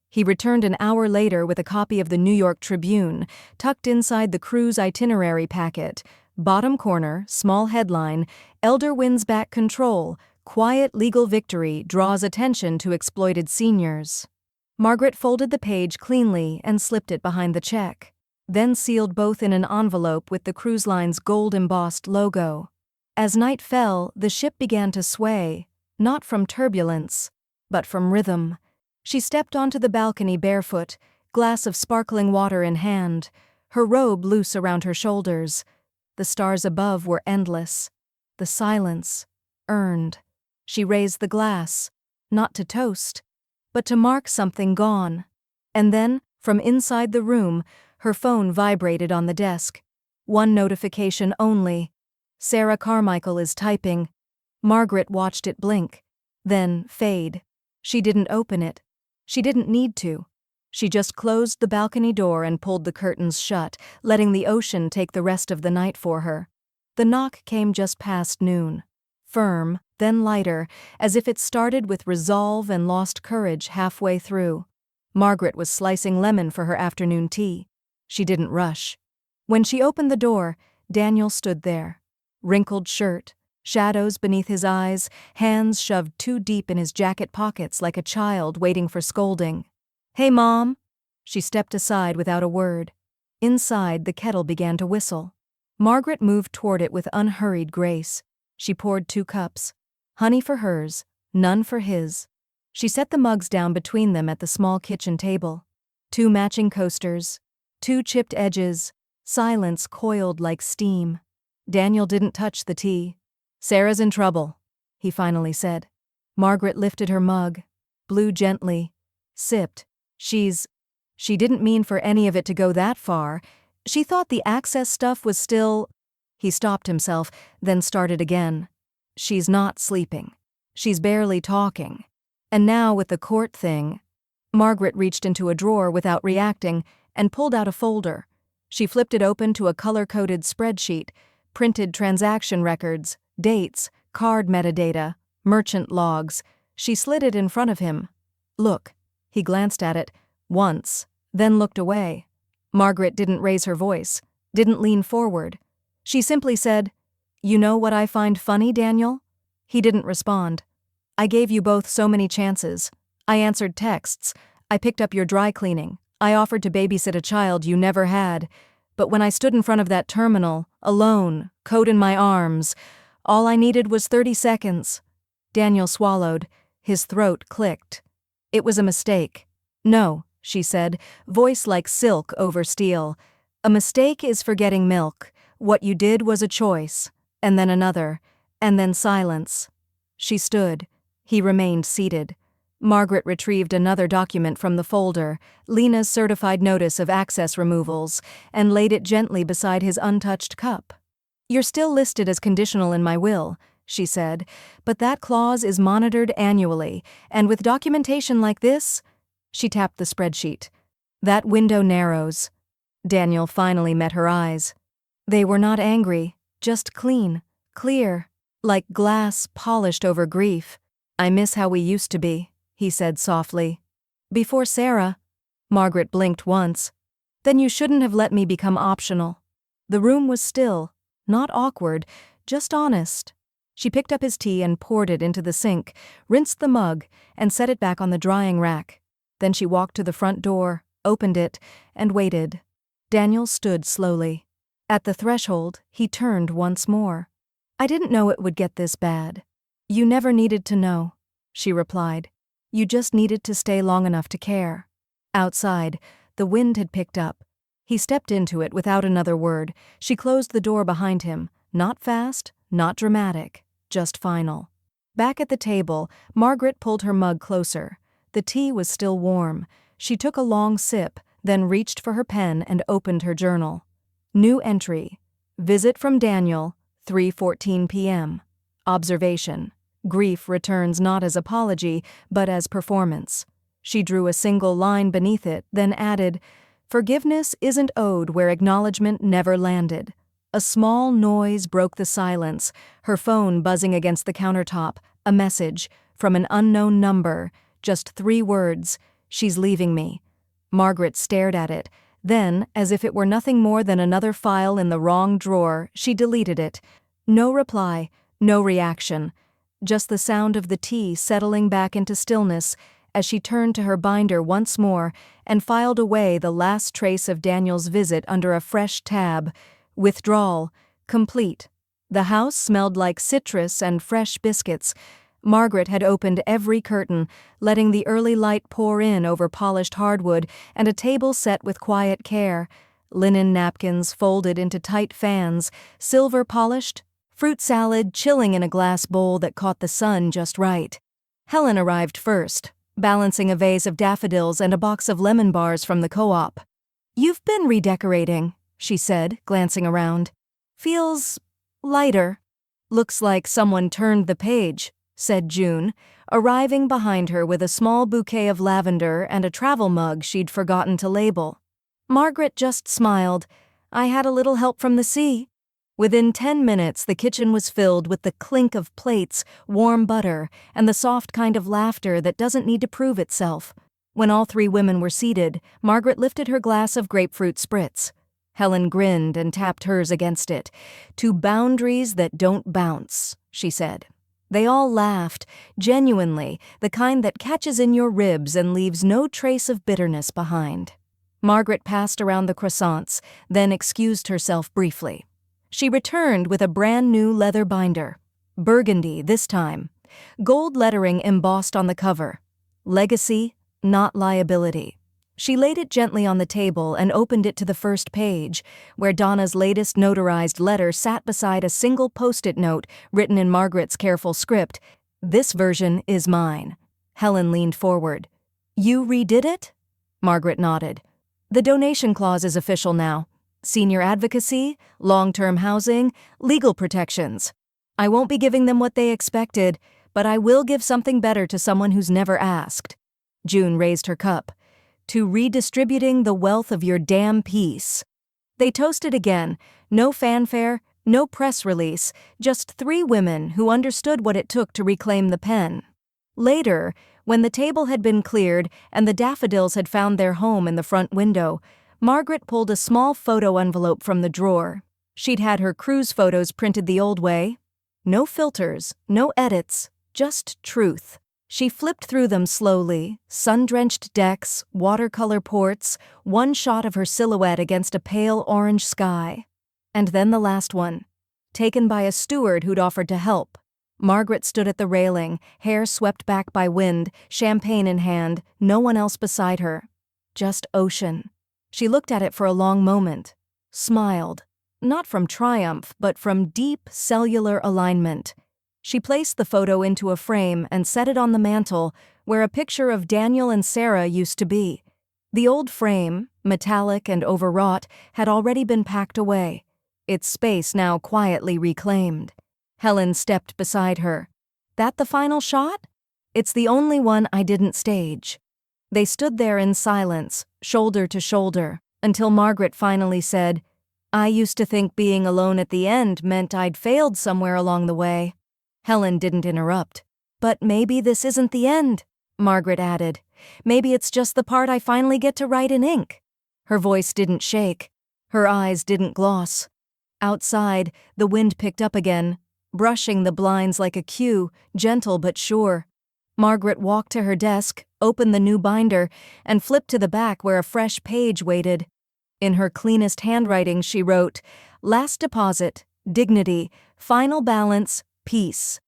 He returned an hour later with a copy of the New York Tribune, tucked inside the cruise itinerary packet. Bottom corner, small headline, "Elder wins back control. Quiet legal victory draws attention to exploited seniors." Margaret folded the page cleanly and slipped it behind the check, then sealed both in an envelope with the cruise line's gold-embossed logo. As night fell, the ship began to sway, not from turbulence, but from rhythm. She stepped onto the balcony barefoot, glass of sparkling water in hand, her robe loose around her shoulders. The stars above were endless. The silence, earned. She raised the glass. not to toast, but to mark something gone. And then, from inside the room, her phone vibrated on the desk. One notification only. Sarah Carmichael is typing. Margaret watched it blink, then fade. She didn't open it. She didn't need to. She just closed the balcony door and pulled the curtains shut, letting the ocean take the rest of the night for her. The knock came just past noon. Firm, then lighter, as if it started with resolve and lost courage halfway through. Margaret was slicing lemon for her afternoon tea. She didn't rush. When she opened the door, Daniel stood there. Wrinkled shirt, shadows beneath his eyes, hands shoved too deep in his jacket pockets like a child waiting for scolding. "Hey, Mom!" She stepped aside without a word. Inside, the kettle began to whistle. Margaret moved toward it with unhurried grace. She poured 2 cups. Honey for hers, none for his. She set the mugs down between them at the small kitchen table. 2 matching coasters, 2 chipped edges, silence coiled like steam. Daniel didn't touch the tea. "Sarah's in trouble," he finally said. Margaret lifted her mug, blew gently, sipped. She didn't mean for any of it to go that far. She thought the access stuff was still. He stopped himself, then started again. "She's not sleeping. She's barely talking. And now with the court thing." Margaret reached into a drawer without reacting and pulled out a folder. She flipped it open to a color-coded spreadsheet, printed transaction records, dates, card metadata, merchant logs. She slid it in front of him. "Look." He glanced at it, once, then looked away. Margaret didn't raise her voice, didn't lean forward. She simply said, "You know what I find funny, Daniel?" He didn't respond. "I gave you both so many chances. I answered texts. I picked up your dry cleaning. I offered to babysit a child you never had. But when I stood in front of that terminal, alone, coat in my arms, all I needed was 30 seconds. Daniel swallowed. His throat clicked. "It was a mistake." "No," she said, voice like silk over steel. "A mistake is forgetting milk. What you did was a choice." And then another. And then silence. She stood. He remained seated. Margaret retrieved another document from the folder, Lena's certified notice of access removals, and laid it gently beside his untouched cup. "You're still listed as conditional in my will," she said, "but that clause is monitored annually, and with documentation like this—" She tapped the spreadsheet. "That window narrows." Daniel finally met her eyes. They were not angry, just clean, clear, like glass polished over grief. "I miss how we used to be," he said softly. "Before Sarah." Margaret blinked once. "Then you shouldn't have let me become optional." The room was still, not awkward, just honest. She picked up his tea and poured it into the sink, rinsed the mug, and set it back on the drying rack. Then she walked to the front door, opened it, and waited. Daniel stood slowly. At the threshold, he turned once more. "I didn't know it would get this bad." "You never needed to know," she replied. "You just needed to stay long enough to care." Outside, the wind had picked up. He stepped into it without another word. She closed the door behind him, not fast, not dramatic, just final. Back at the table, Margaret pulled her mug closer. The tea was still warm. She took a long sip, then reached for her pen and opened her journal. New entry. Visit from Daniel, 3:14 p.m. Observation. Grief returns not as apology, but as performance. She drew a single line beneath it, then added, "Forgiveness isn't owed where acknowledgement never landed." A small noise broke the silence, her phone buzzing against the countertop, a message, from an unknown number, just 3 words, "She's leaving me." Margaret stared at it, then, as if it were nothing more than another file in the wrong drawer, she deleted it. No reply, no reaction, just the sound of the tea settling back into stillness as she turned to her binder once more and filed away the last trace of Daniel's visit under a fresh tab. Withdrawal. Complete. The house smelled like citrus and fresh biscuits. Margaret had opened every curtain, letting the early light pour in over polished hardwood and a table set with quiet care. Linen napkins folded into tight fans, silver polished, fruit salad chilling in a glass bowl that caught the sun just right. Helen arrived first, balancing a vase of daffodils and a box of lemon bars from the co-op. "You've been redecorating," she said, glancing around. "Feels lighter." "Looks like someone turned the page," said June, arriving behind her with a small bouquet of lavender and a travel mug she'd forgotten to label. Margaret just smiled. "I had a little help from the sea." Within 10 minutes, the kitchen was filled with the clink of plates, warm butter, and the soft kind of laughter that doesn't need to prove itself. When all three women were seated, Margaret lifted her glass of grapefruit spritz. Helen grinned and tapped hers against it. "To boundaries that don't bounce," she said. They all laughed, genuinely, the kind that catches in your ribs and leaves no trace of bitterness behind. Margaret passed around the croissants, then excused herself briefly. She returned with a brand-new leather binder. Burgundy this time. Gold lettering embossed on the cover. Legacy, not liability. She laid it gently on the table and opened it to the first page, where Donna's latest notarized letter sat beside a single post-it note written in Margaret's careful script. "This version is mine." Helen leaned forward. "You redid it?" Margaret nodded. "The donation clause is official now. Senior advocacy, long-term housing, legal protections. I won't be giving them what they expected, but I will give something better to someone who's never asked." June raised her cup. "To redistributing the wealth of your damn peace." They toasted again, no fanfare, no press release, just three women who understood what it took to reclaim the pen. Later, when the table had been cleared and the daffodils had found their home in the front window, Margaret pulled a small photo envelope from the drawer. She'd had her cruise photos printed the old way. No filters, no edits, just truth. She flipped through them slowly, sun-drenched decks, watercolor ports, one shot of her silhouette against a pale orange sky. And then the last one, taken by a steward who'd offered to help. Margaret stood at the railing, hair swept back by wind, champagne in hand, no one else beside her. Just ocean. She looked at it for a long moment, smiled, not from triumph, but from deep cellular alignment. She placed the photo into a frame and set it on the mantel, where a picture of Daniel and Sarah used to be. The old frame, metallic and overwrought, had already been packed away, its space now quietly reclaimed. Helen stepped beside her. "That the final shot?" "It's the only one I didn't stage." They stood there in silence, shoulder to shoulder, until Margaret finally said, "I used to think being alone at the end meant I'd failed somewhere along the way." Helen didn't interrupt. "But maybe this isn't the end," Margaret added. "Maybe it's just the part I finally get to write in ink." Her voice didn't shake. Her eyes didn't gloss. Outside, the wind picked up again, brushing the blinds like a cue, gentle but sure. Margaret walked to her desk, opened the new binder, and flipped to the back where a fresh page waited. In her cleanest handwriting, she wrote, "Last deposit, dignity, final balance, peace."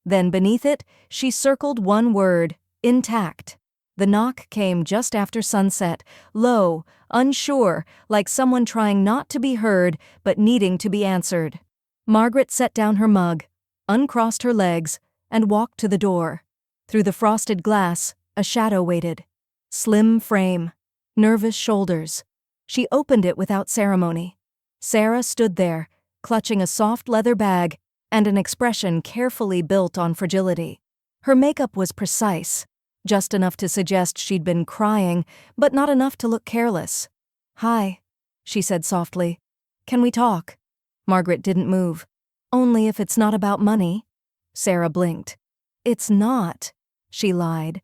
Then beneath it, she circled one word, intact. The knock came just after sunset, low, unsure, like someone trying not to be heard but needing to be answered. Margaret set down her mug, uncrossed her legs, and walked to the door. Through the frosted glass, a shadow waited. Slim frame, nervous shoulders. She opened it without ceremony. Sarah stood there, clutching a soft leather bag and an expression carefully built on fragility. Her makeup was precise, just enough to suggest she'd been crying, but not enough to look careless. "Hi," she said softly. "Can we talk?" Margaret didn't move. "Only if it's not about money." Sarah blinked. "It's not," she lied.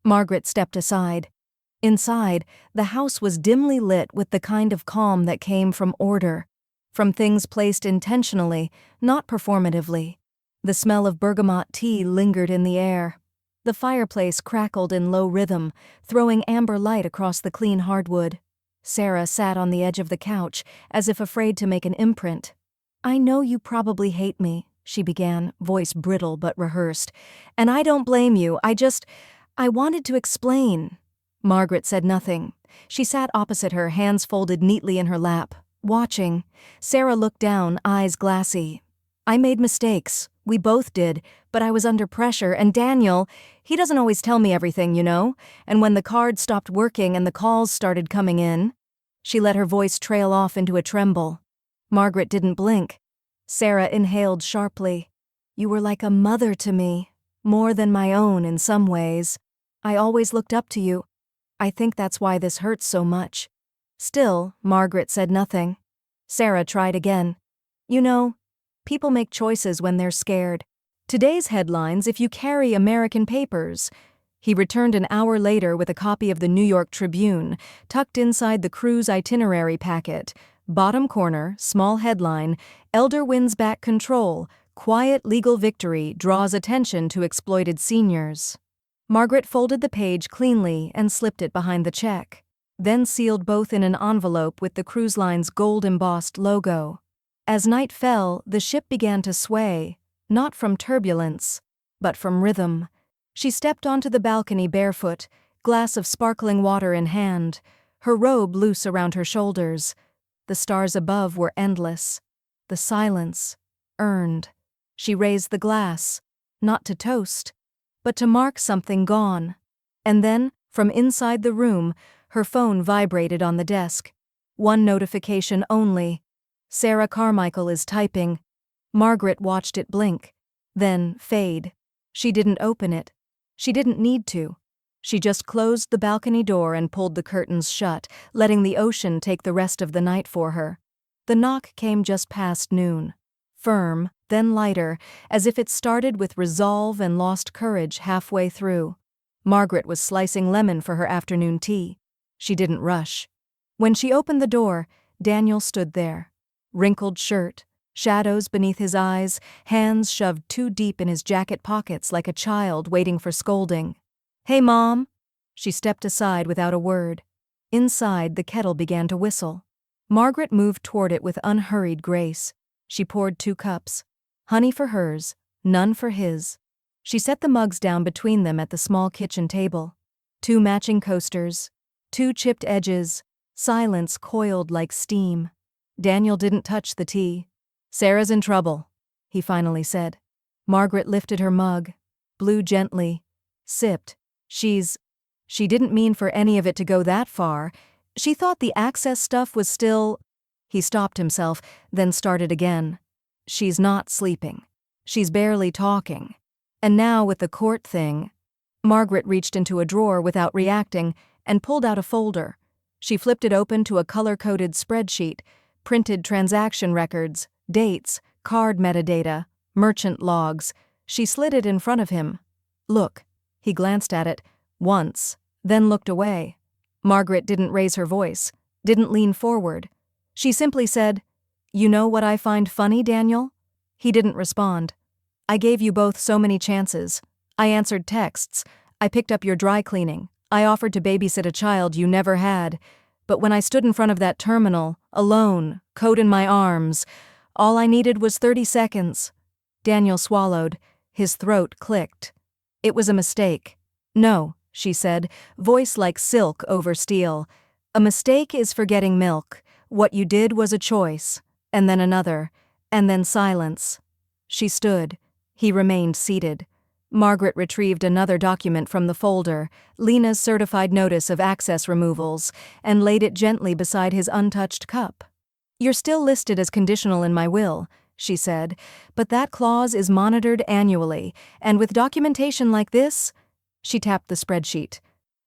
Margaret stepped aside. Inside, the house was dimly lit with the kind of calm that came from order, from things placed intentionally, not performatively. The smell of bergamot tea lingered in the air. The fireplace crackled in low rhythm, throwing amber light across the clean hardwood. Sarah sat on the edge of the couch, as if afraid to make an imprint. "I know you probably hate me," she began, voice brittle but rehearsed. "And I don't blame you, I wanted to explain." Margaret said nothing. She sat opposite her, hands folded neatly in her lap, watching. Sarah looked down, eyes glassy. "I made mistakes, We both did, but I was under pressure, and Daniel, he doesn't always tell me everything, you know? And when the card stopped working and the calls started coming in, she let her voice trail off into a tremble. Margaret didn't blink. Sarah inhaled sharply. You were like a mother to me, more than my own in some ways. I always looked up to you. I think that's why this hurts so much. Still, Margaret said nothing. Sarah tried again. You know, people make choices when they're scared. Today's headlines, if you carry American papers. He returned an hour later with a copy of the New York Tribune, tucked inside the cruise itinerary packet. Bottom corner, small headline, Elder wins back control, quiet legal victory draws attention to exploited seniors. Margaret folded the page cleanly and slipped it behind the check, then sealed both in an envelope with the cruise line's gold-embossed logo. As night fell, the ship began to sway, not from turbulence, but from rhythm. She stepped onto the balcony barefoot, glass of sparkling water in hand, her robe loose around her shoulders. The stars above were endless. The silence earned. She raised the glass, not to toast, but to mark something gone. And then, from inside the room, her phone vibrated on the desk. One notification only. Sarah Carmichael is typing. Margaret watched it blink, then fade. She didn't open it. She didn't need to. She just closed the balcony door and pulled the curtains shut, letting the ocean take the rest of the night for her. The knock came just past noon. Firm, then lighter, as if it started with resolve and lost courage halfway through. Margaret was slicing lemon for her afternoon tea. She didn't rush. When she opened the door, Daniel stood there. Wrinkled shirt, shadows beneath his eyes, hands shoved too deep in his jacket pockets like a child waiting for scolding. Hey, Mom! She stepped aside without a word. Inside, the kettle began to whistle. Margaret moved toward it with unhurried grace. She poured 2 cups. Honey for hers, none for his. She set the mugs down between them at the small kitchen table. 2 matching coasters, 2 chipped edges, silence coiled like steam. Daniel didn't touch the tea. Sarah's in trouble, he finally said. Margaret lifted her mug, blew gently, sipped. She didn't mean for any of it to go that far. She thought the access stuff was still. He stopped himself, then started again. She's not sleeping. She's barely talking. And now with the court thing. Margaret reached into a drawer without reacting and pulled out a folder. She flipped it open to a color-coded spreadsheet, printed transaction records, dates, card metadata, merchant logs. She slid it in front of him. Look. He glanced at it, once, then looked away. Margaret didn't raise her voice, didn't lean forward. She simply said, You know what I find funny, Daniel? He didn't respond. I gave you both so many chances. I answered texts. I picked up your dry cleaning. I offered to babysit a child you never had. But when I stood in front of that terminal, alone, coat in my arms, all I needed was 30 seconds. Daniel swallowed. His throat clicked. It was a mistake. No, she said, voice like silk over steel. A mistake is forgetting milk. What you did was a choice, and then another, and then silence. She stood. He remained seated. Margaret retrieved another document from the folder, Lena's certified notice of access removals, and laid it gently beside his untouched cup. You're still listed as conditional in my will, she said, but that clause is monitored annually, and with documentation like this, she tapped the spreadsheet.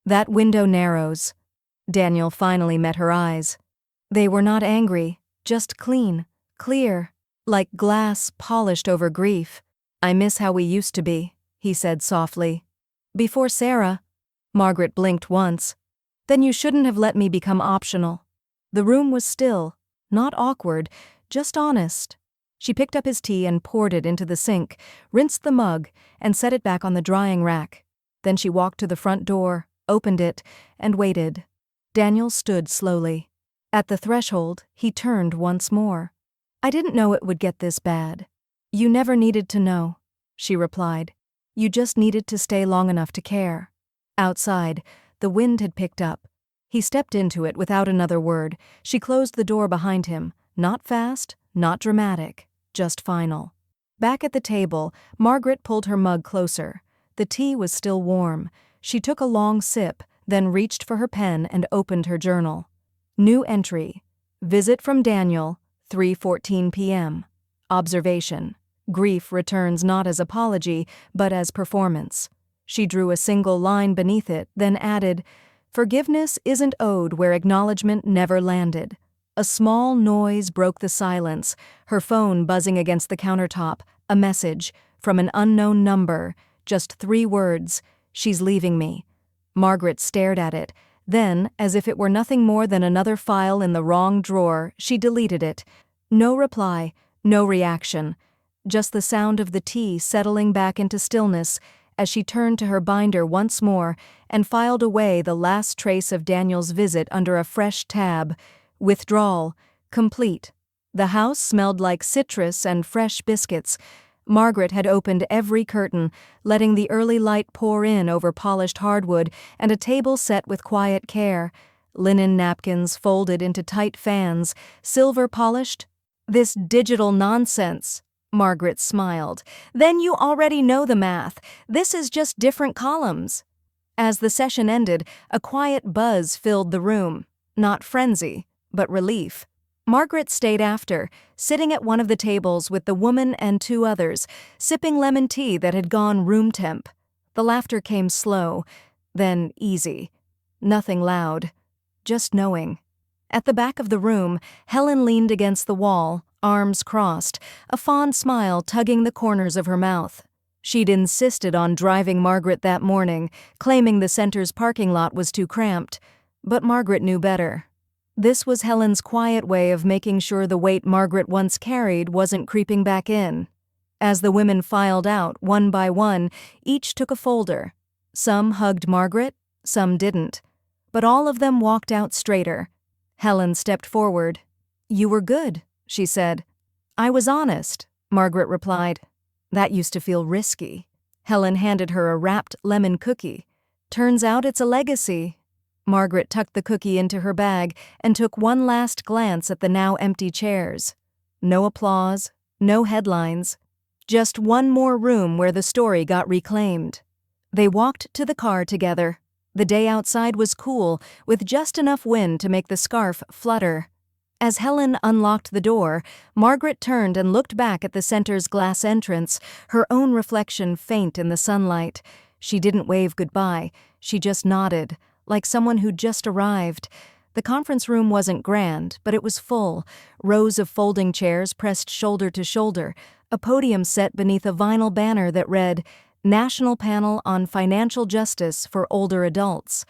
That window narrows. Daniel finally met her eyes. They were not angry, just clean, clear, like glass polished over grief. I miss how we used to be, he said softly. Before Sarah. Margaret blinked once. Then you shouldn't have let me become optional. The room was still, not awkward, just honest. She picked up his tea and poured it into the sink, rinsed the mug, and set it back on the drying rack. Then she walked to the front door, opened it, and waited. Daniel stood slowly. At the threshold, he turned once more. I didn't know it would get this bad. You never needed to know, she replied. You just needed to stay long enough to care. Outside, the wind had picked up. He stepped into it without another word. She closed the door behind him, not fast, not dramatic, just final. Back at the table, Margaret pulled her mug closer. The tea was still warm. She took a long sip, then reached for her pen and opened her journal. New entry. Visit from Daniel, 3:14 p.m. Observation. Grief returns not as apology, but as performance. She drew a single line beneath it, then added, "Forgiveness isn't owed where acknowledgement never landed." A small noise broke the silence, her phone buzzing against the countertop, a message from an unknown number, just 3 words, "She's leaving me." Margaret stared at it. Then, as if it were nothing more than another file in the wrong drawer, she deleted it. No reply, no reaction. Just the sound of the tea settling back into stillness as she turned to her binder once more and filed away the last trace of Daniel's visit under a fresh tab. Withdrawal. Complete. The house smelled like citrus and fresh biscuits. Margaret had opened every curtain, letting the early light pour in over polished hardwood and a table set with quiet care. Linen napkins folded into tight fans, silver polished. "This digital nonsense." Margaret smiled. "Then you already know the math. This is just different columns." As the session ended, a quiet buzz filled the room. Not frenzy, but relief. Margaret stayed after, sitting at one of the tables with the woman and 2 others, sipping lemon tea that had gone room temp. The laughter came slow, then easy. Nothing loud. Just knowing. At the back of the room, Helen leaned against the wall, arms crossed, a fond smile tugging the corners of her mouth. She'd insisted on driving Margaret that morning, claiming the center's parking lot was too cramped. But Margaret knew better. This was Helen's quiet way of making sure the weight Margaret once carried wasn't creeping back in. As the women filed out, one by one, each took a folder. Some hugged Margaret, some didn't. But all of them walked out straighter. Helen stepped forward. "You were good," she said. "I was honest," Margaret replied. "That used to feel risky." Helen handed her a wrapped lemon cookie. "Turns out it's a legacy." Margaret tucked the cookie into her bag and took one last glance at the now empty chairs. No applause, no headlines. Just one more room where the story got reclaimed. They walked to the car together. The day outside was cool, with just enough wind to make the scarf flutter. As Helen unlocked the door, Margaret turned and looked back at the center's glass entrance, her own reflection faint in the sunlight. She didn't wave goodbye, she just nodded, like someone who'd just arrived. The conference room wasn't grand, but it was full. Rows of folding chairs pressed shoulder to shoulder, a podium set beneath a vinyl banner that read, "National Panel on Financial Justice for Older Adults."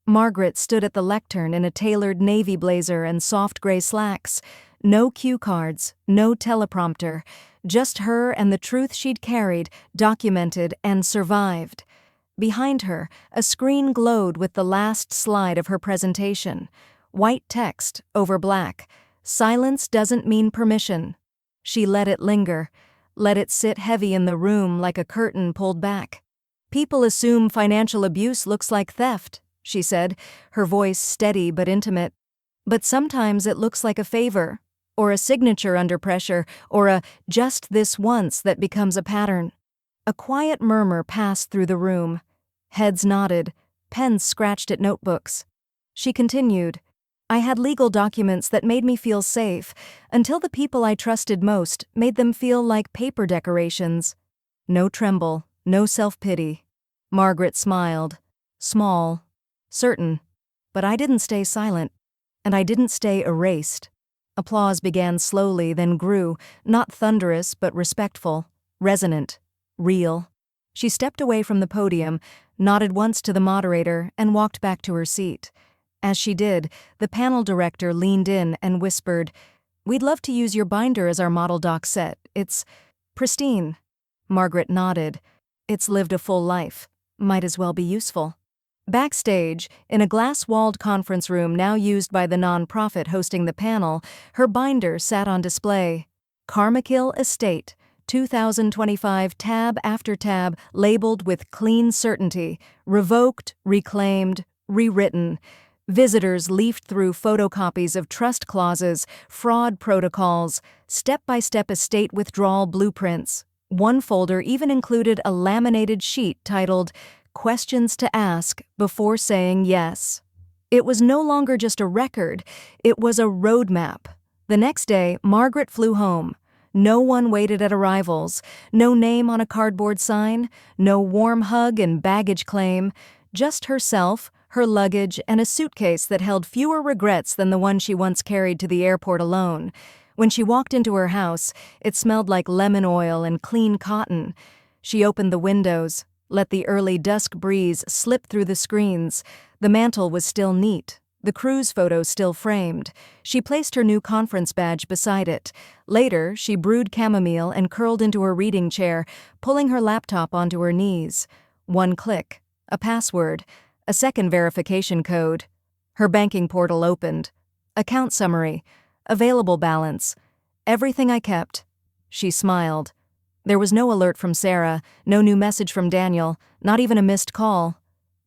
Margaret stood at the lectern in a tailored navy blazer and soft gray slacks. No cue cards, no teleprompter, just her and the truth she'd carried, documented, and survived. Behind her, a screen glowed with the last slide of her presentation. White text over black. "Silence doesn't mean permission." She let it linger, let it sit heavy in the room like a curtain pulled back. "People assume financial abuse looks like theft," she said, her voice steady but intimate. "But sometimes it looks like a favor, or a signature under pressure, or a 'just this once' that becomes a pattern." A quiet murmur passed through the room. Heads nodded, pens scratched at notebooks. She continued, "I had legal documents that made me feel safe, until the people I trusted most made them feel like paper decorations." No tremble, no self-pity. Margaret smiled. Small, certain. But I didn't stay silent, and I didn't stay erased. Applause began slowly, then grew, not thunderous but respectful, resonant. Real. She stepped away from the podium, nodded once to the moderator, and walked back to her seat. As she did, the panel director leaned in and whispered, "We'd love to use your binder as our model doc set. It's pristine." Margaret nodded. "It's lived a full life. Might as well be useful." Backstage, in a glass-walled conference room now used by the non-profit hosting the panel, her binder sat on display. Carmichael Estate, 2025 tab after tab, labeled with clean certainty, revoked, reclaimed, rewritten. Visitors leafed through photocopies of trust clauses, fraud protocols, step-by-step estate withdrawal blueprints. One folder even included a laminated sheet titled "Questions to Ask Before Saying Yes." It was no longer just a record, it was a roadmap. The next day, Margaret flew home. No one waited at arrivals, no name on a cardboard sign, no warm hug and baggage claim, just herself, her luggage, and a suitcase that held fewer regrets than the one she once carried to the airport alone. When she walked into her house, it smelled like lemon oil and clean cotton. She opened the windows, let the early dusk breeze slip through the screens. The mantel was still neat, the cruise photo still framed. She placed her new conference badge beside it. Later, she brewed chamomile and curled into her reading chair, pulling her laptop onto her knees. One click, a password, a second verification code. Her banking portal opened. Account summary. Available balance. Everything I kept. She smiled. There was no alert from Sarah, no new message from Daniel, not even a missed call.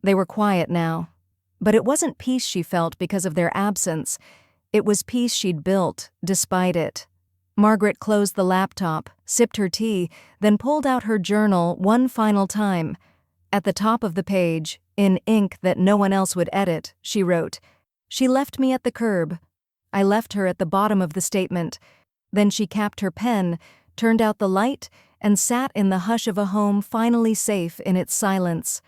They were quiet now. But it wasn't peace she felt because of their absence. It was peace she'd built, despite it. Margaret closed the laptop, sipped her tea, then pulled out her journal one final time. At the top of the page, in ink that no one else would edit, she wrote, "She left me at the curb." I left her at the bottom of the statement. Then she capped her pen, turned out the light, and sat in the hush of a home finally safe in its silence.